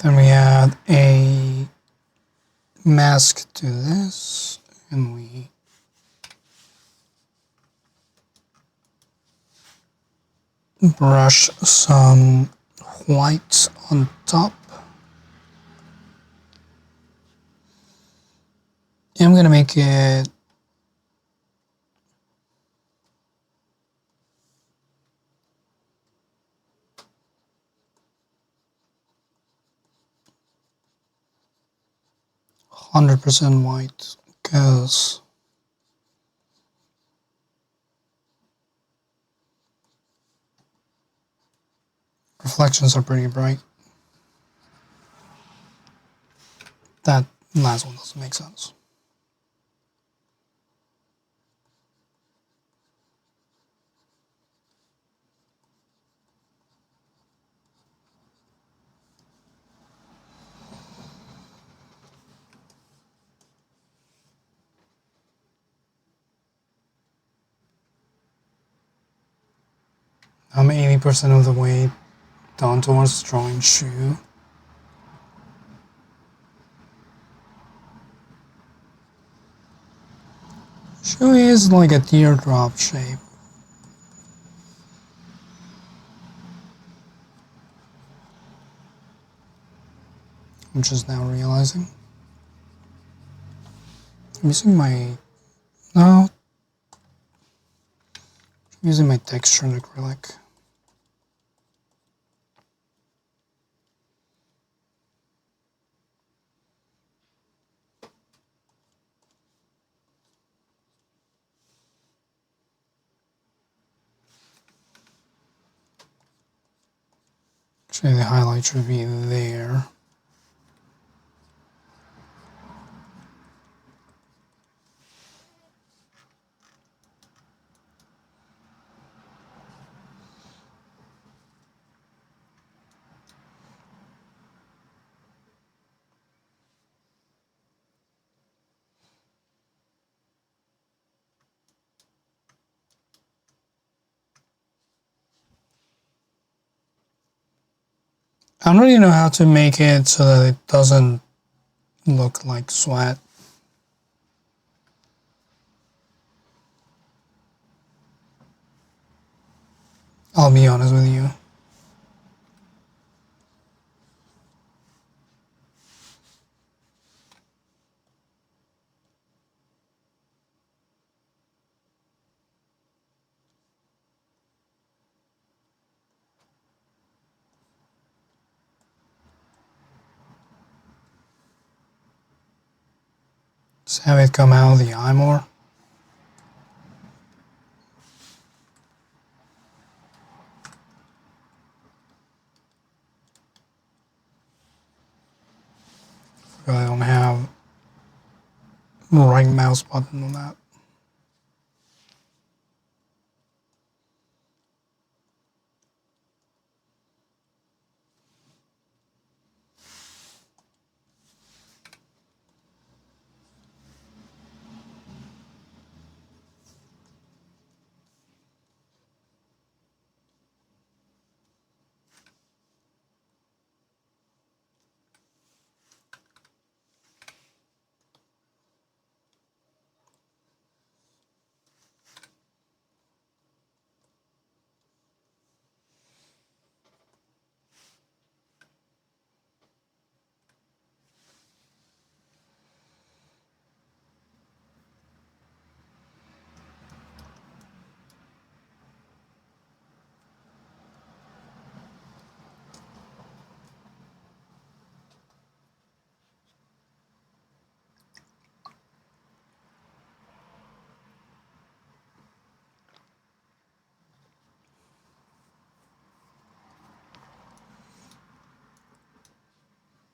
Then we add a mask to this, and we brush some white on top. I'm gonna make it %100 white because reflections are pretty bright. That last one doesn't make sense. I'm 80% of the way down towards drawing Shu. Shu is like a teardrop shape. I'm just now realizing. I'm using my... No. I'm using my texture in acrylic. Actually, the highlight should be there. I don't really know how to make it so that it doesn't look like sweat. I'll be honest with you. Just have it come out of the eye more. I don't have the right mouse button on that.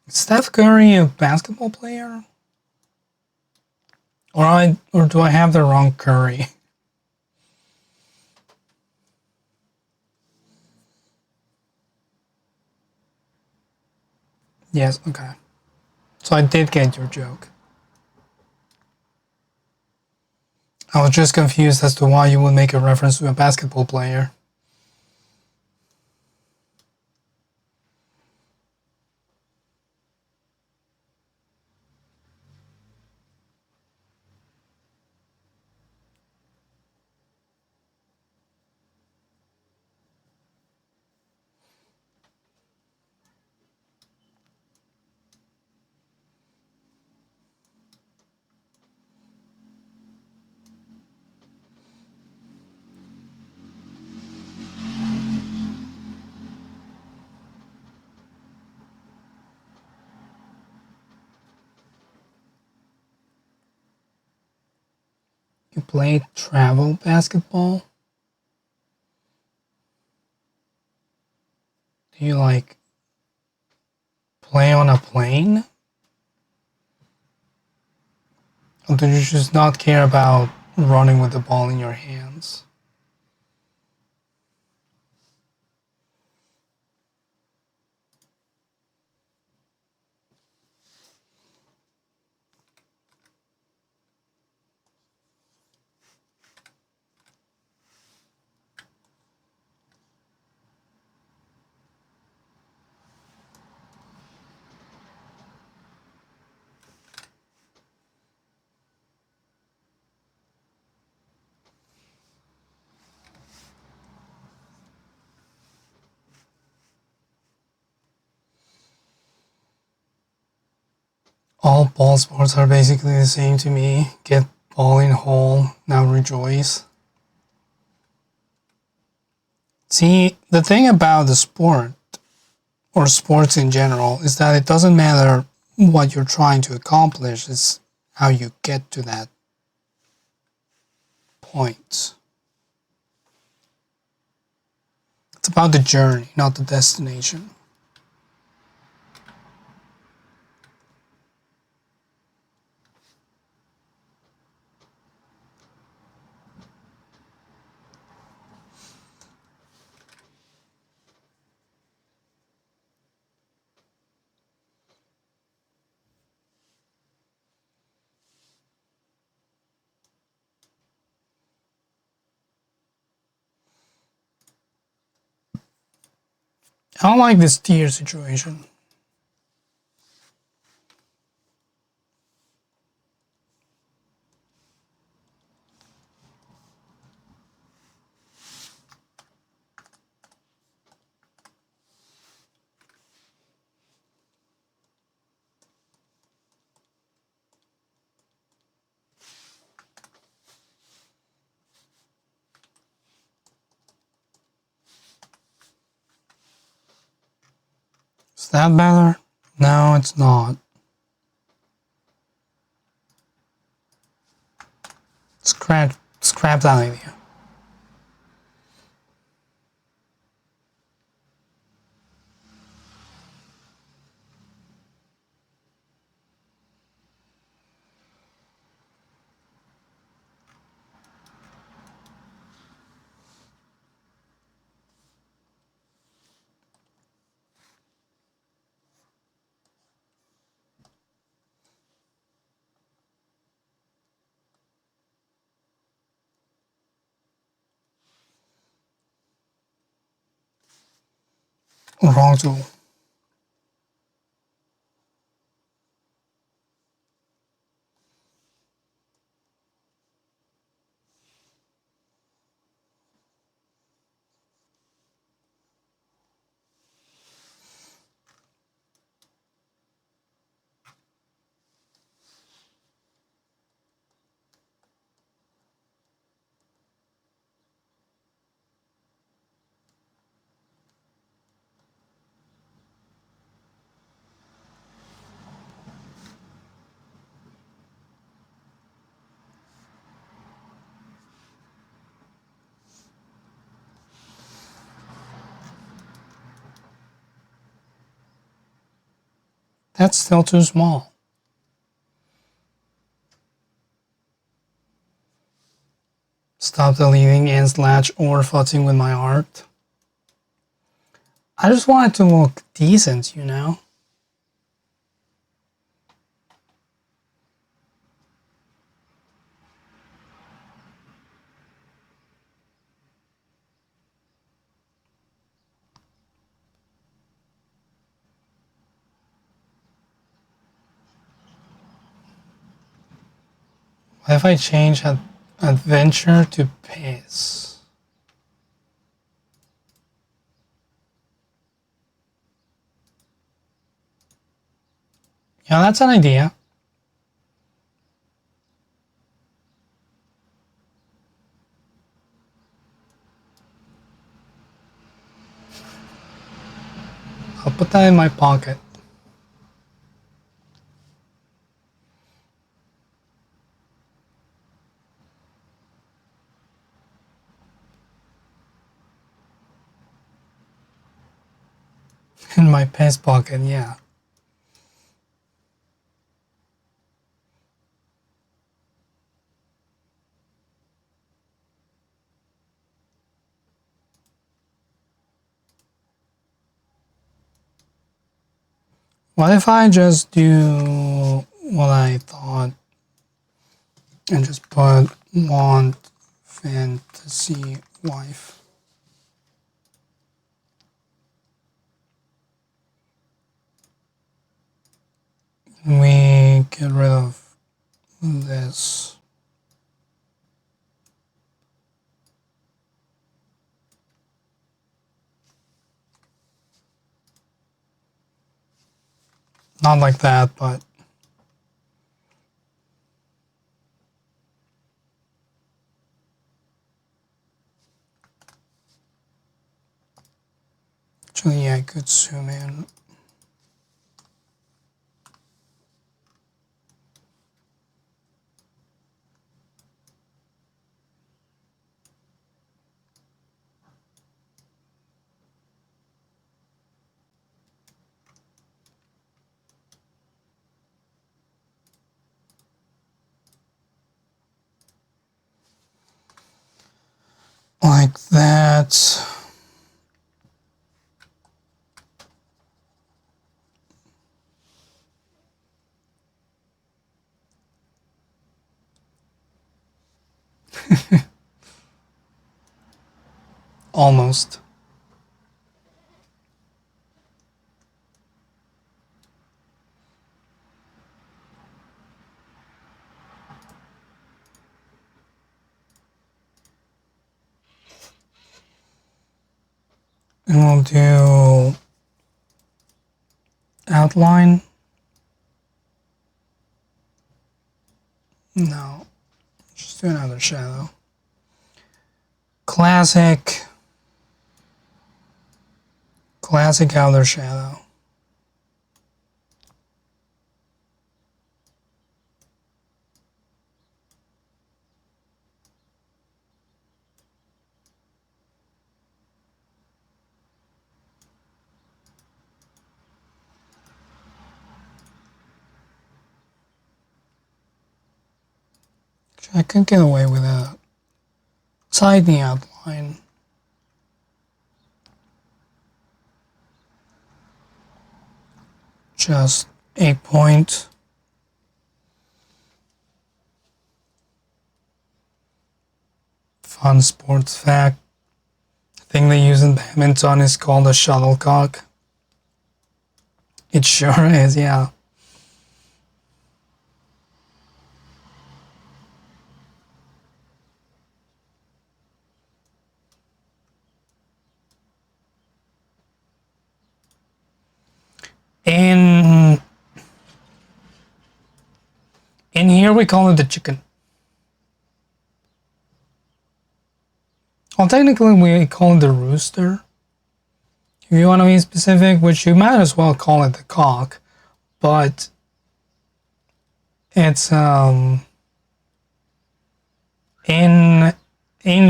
Is Steph Curry a basketball player? Or do I have the wrong Curry? Yes, okay. So I did get your joke. I was just confused as to why you would make a reference to a basketball player. You played travel basketball? Do you like play on a plane? Or do you just not care about running with the ball in your hands? All ball sports are basically the same to me. Get ball in hole, now rejoice. See, the thing about the sport, or sports in general, is that it doesn't matter what you're trying to accomplish, it's how you get to that point. It's about the journey, not the destination. I don't like this tier situation. Is that better? No, it's not. Scrap that idea. Wrong tool. That's still too small. Stop deleting and slash or futzing with my art. I just want it to look decent, you know? What if I change adventure to pace? Yeah, that's an idea. I'll put that in my pocket. In my pants pocket, yeah. What if I just do what I thought and just put want fantasy wife? We get rid of this. Not like that, but actually, yeah, I could zoom in. Like that. Almost. And we'll do outline. No, just do another shadow. Classic outer shadow. I could get away with a tiny outline. Just 8-point. Fun sports fact. The thing they use in badminton is called a shuttlecock. It sure is, yeah. In here we call it the chicken. Well, technically we call it the rooster. If you want to be specific, which you might as well call it the cock, but it's in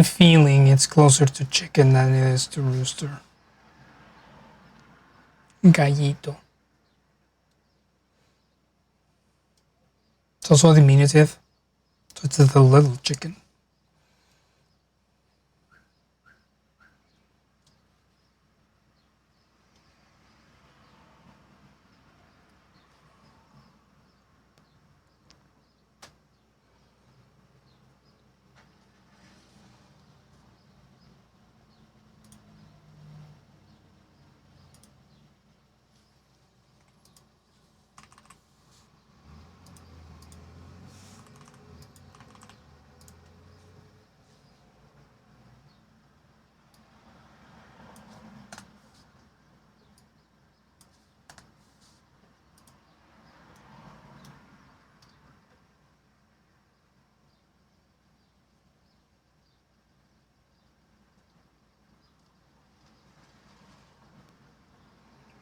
feeling it's closer to chicken than it is to rooster. Gallito. It's also a diminutive, so it's the little chicken.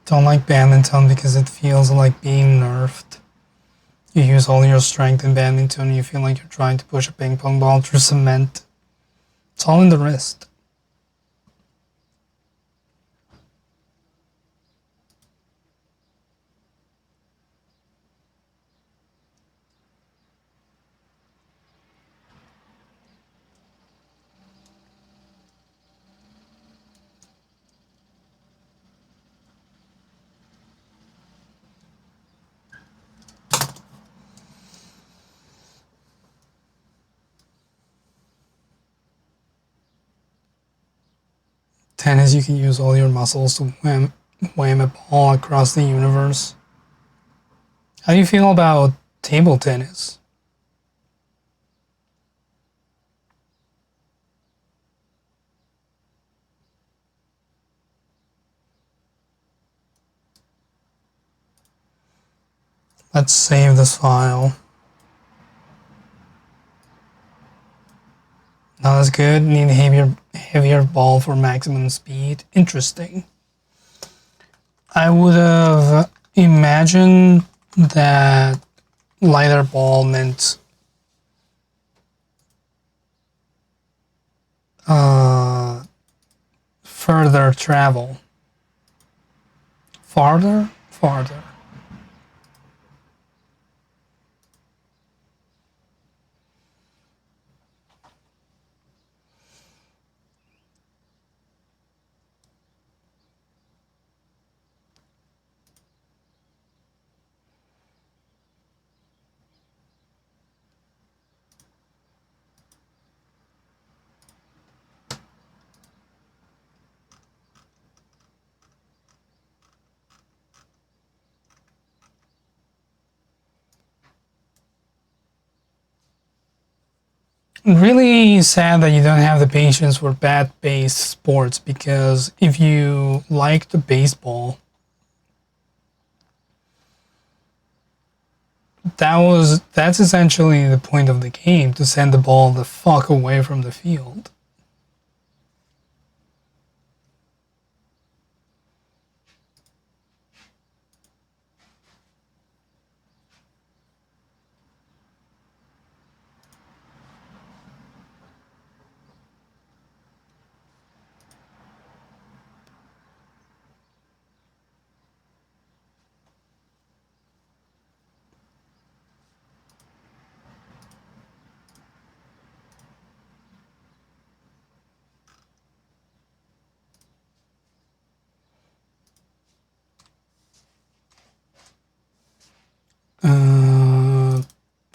Don't like badminton because it feels like being nerfed. You use all your strength in badminton and you feel like you're trying to push a ping pong ball through cement. It's all in the wrist. Tennis, you can use all your muscles to wham a ball across the universe. How do you feel about table tennis? Let's save this file. Not as good. Need a heavier ball for maximum speed. Interesting. I would have imagined that lighter ball meant further travel. Farther? Farther. Really sad that you don't have the patience for bat-based sports, because if you like the baseball, that's essentially the point of the game, to send the ball the fuck away from the field.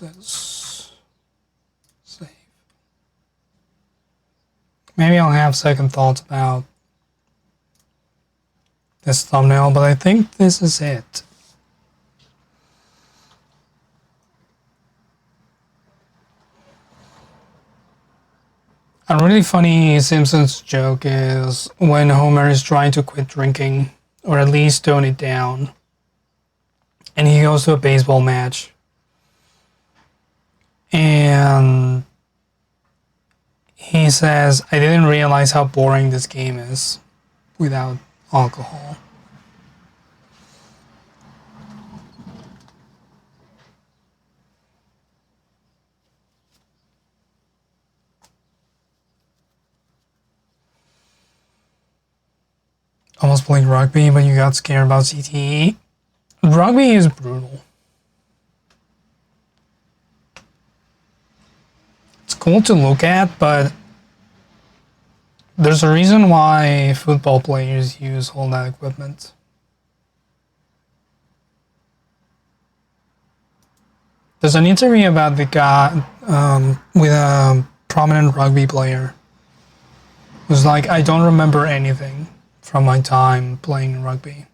Let's save. Maybe I'll have second thoughts about this thumbnail, but I think this is it. A really funny Simpsons joke is when Homer is trying to quit drinking, or at least tone it down, and he goes to a baseball match, and he says, "I didn't realize how boring this game is without alcohol." Almost played rugby, but you got scared about CTE. Rugby is brutal. It's cool to look at, but there's a reason why football players use all that equipment. There's an interview about the guy with a prominent rugby player who's like, "I don't remember anything from my time playing rugby."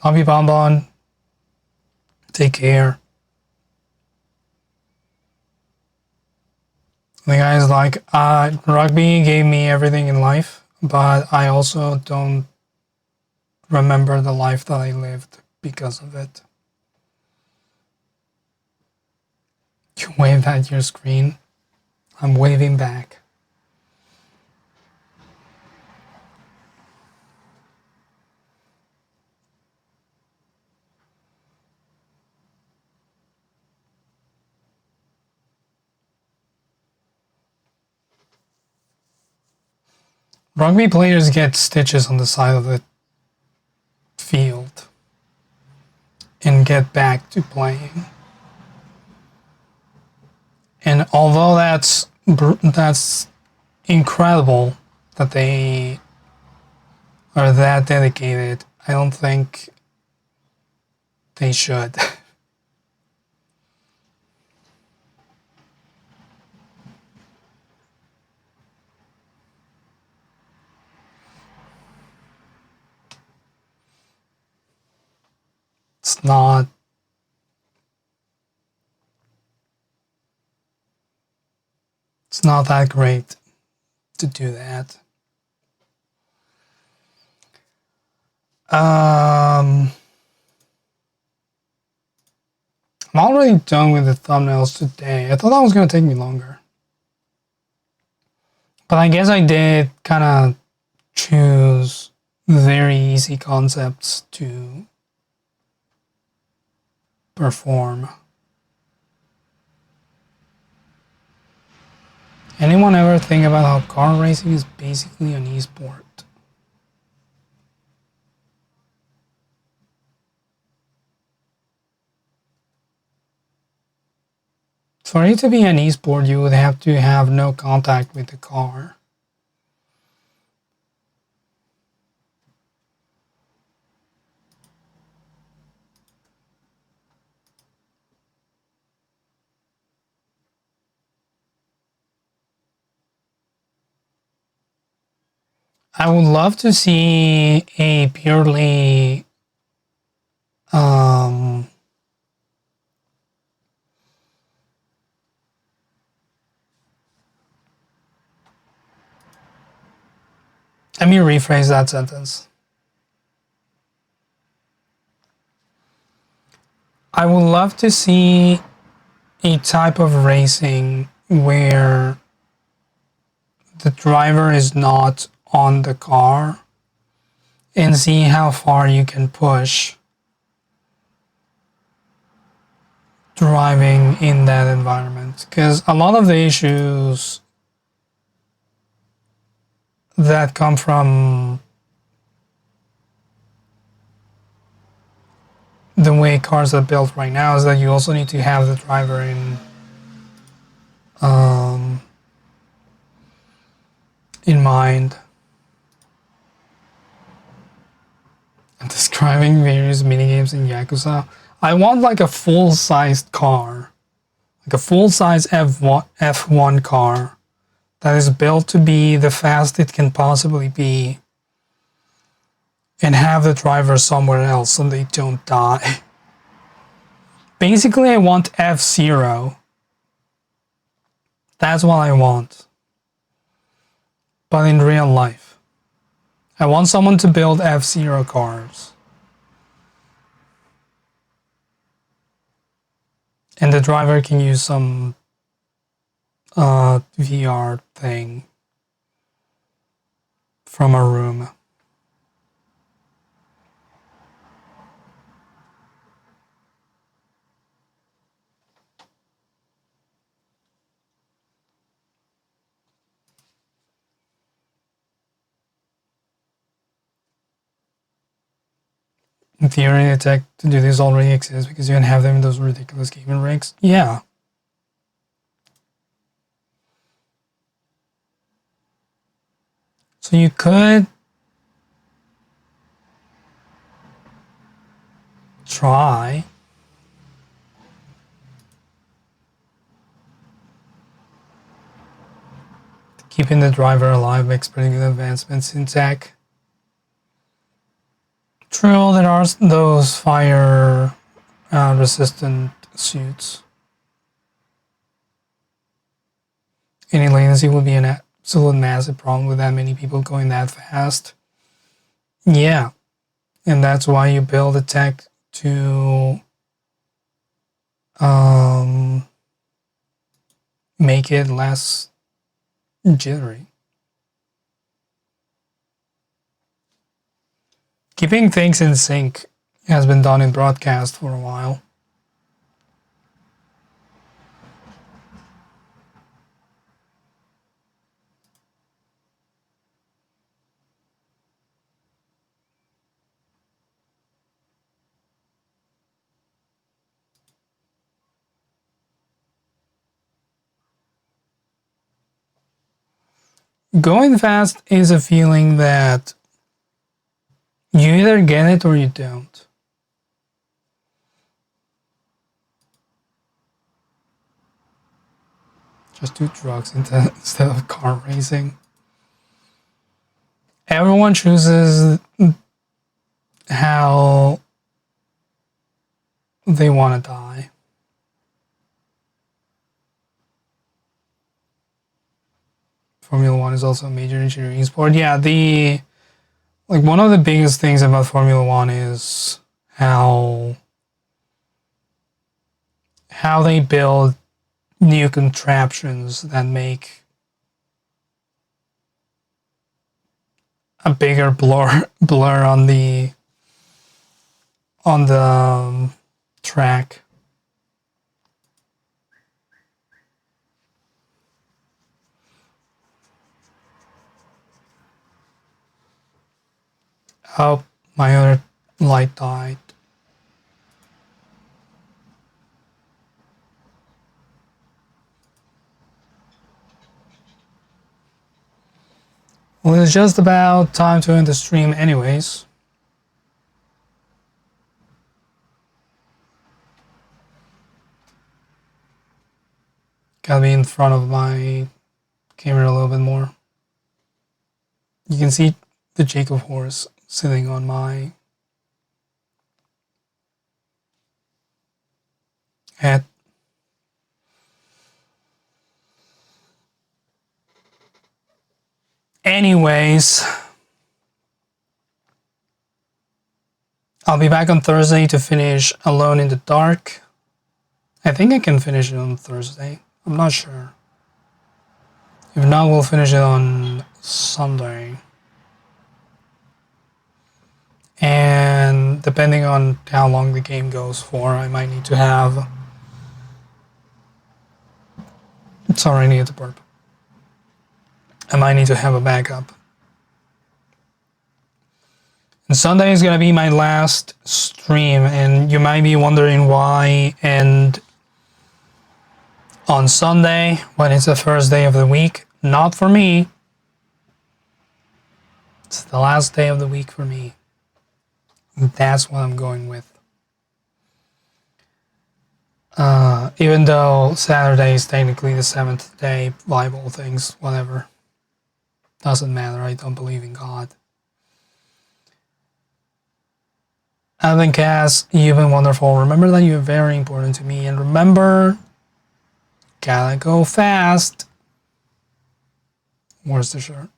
Love you, Bonbon. Take care. The guy's like, rugby gave me everything in life, but I also don't remember the life that I lived because of it. You waved at your screen. I'm waving back. Rugby players get stitches on the side of the field and get back to playing. And although that's incredible that they are that dedicated, I don't think they should. It's not that great to do that. I'm already done with the thumbnails today. I thought that was going to take me longer. But I guess I did kind of choose very easy concepts to perform. Anyone ever think about how car racing is basically an esport? For it to be an esport, you would have to have no contact with the car. I would love to see a purely let me rephrase that sentence. I would love to see a type of racing where the driver is not on the car and see how far you can push driving in that environment. Because a lot of the issues that come from the way cars are built right now is that you also need to have the driver in mind. I'm describing various minigames in Yakuza. I want like a full-sized car, like a full-size F1 car that is built to be the fastest it can possibly be, and have the driver somewhere else so they don't die. Basically, I want F-Zero. That's what I want. But in real life. I want someone to build F-Zero cars. And the driver can use some VR thing from a room. In theory, the tech to do this already exists because you can have them in those ridiculous gaming rigs. Yeah. So you could try keeping the driver alive by exploiting the advancements in tech. True, there are those fire resistant suits. Any latency would be an absolute massive problem with that many people going that fast. Yeah, and that's why you build a tech to make it less jittery. Keeping things in sync has been done in broadcast for a while. Going fast is a feeling that you either get it or you don't. Just do drugs instead of car racing. Everyone chooses how they want to die. Formula One is also a major engineering sport. Yeah, one of the biggest things about Formula One is how they build new contraptions that make a bigger blur on the track. Oh, my other light died. Well, it's just about time to end the stream anyways. Gotta be in front of my camera a little bit more. You can see the Jacob horse sitting on my head. Anyways, I'll be back on Thursday to finish Alone in the Dark. I think I can finish it on Thursday. I'm not sure. If not, we'll finish it on Sunday. And depending on how long the game goes for, I might need to have... Sorry, I need to burp. I might need to have a backup. And Sunday is going to be my last stream, and you might be wondering why. And on Sunday, when it's the first day of the week, not for me. It's the last day of the week for me. That's what I'm going with. Even though Saturday is technically the 7th day, Bible things, whatever. Doesn't matter, I don't believe in God. I've been Khaz, you've been wonderful. Remember that you're very important to me, and remember, gotta go fast. Where's the shirt?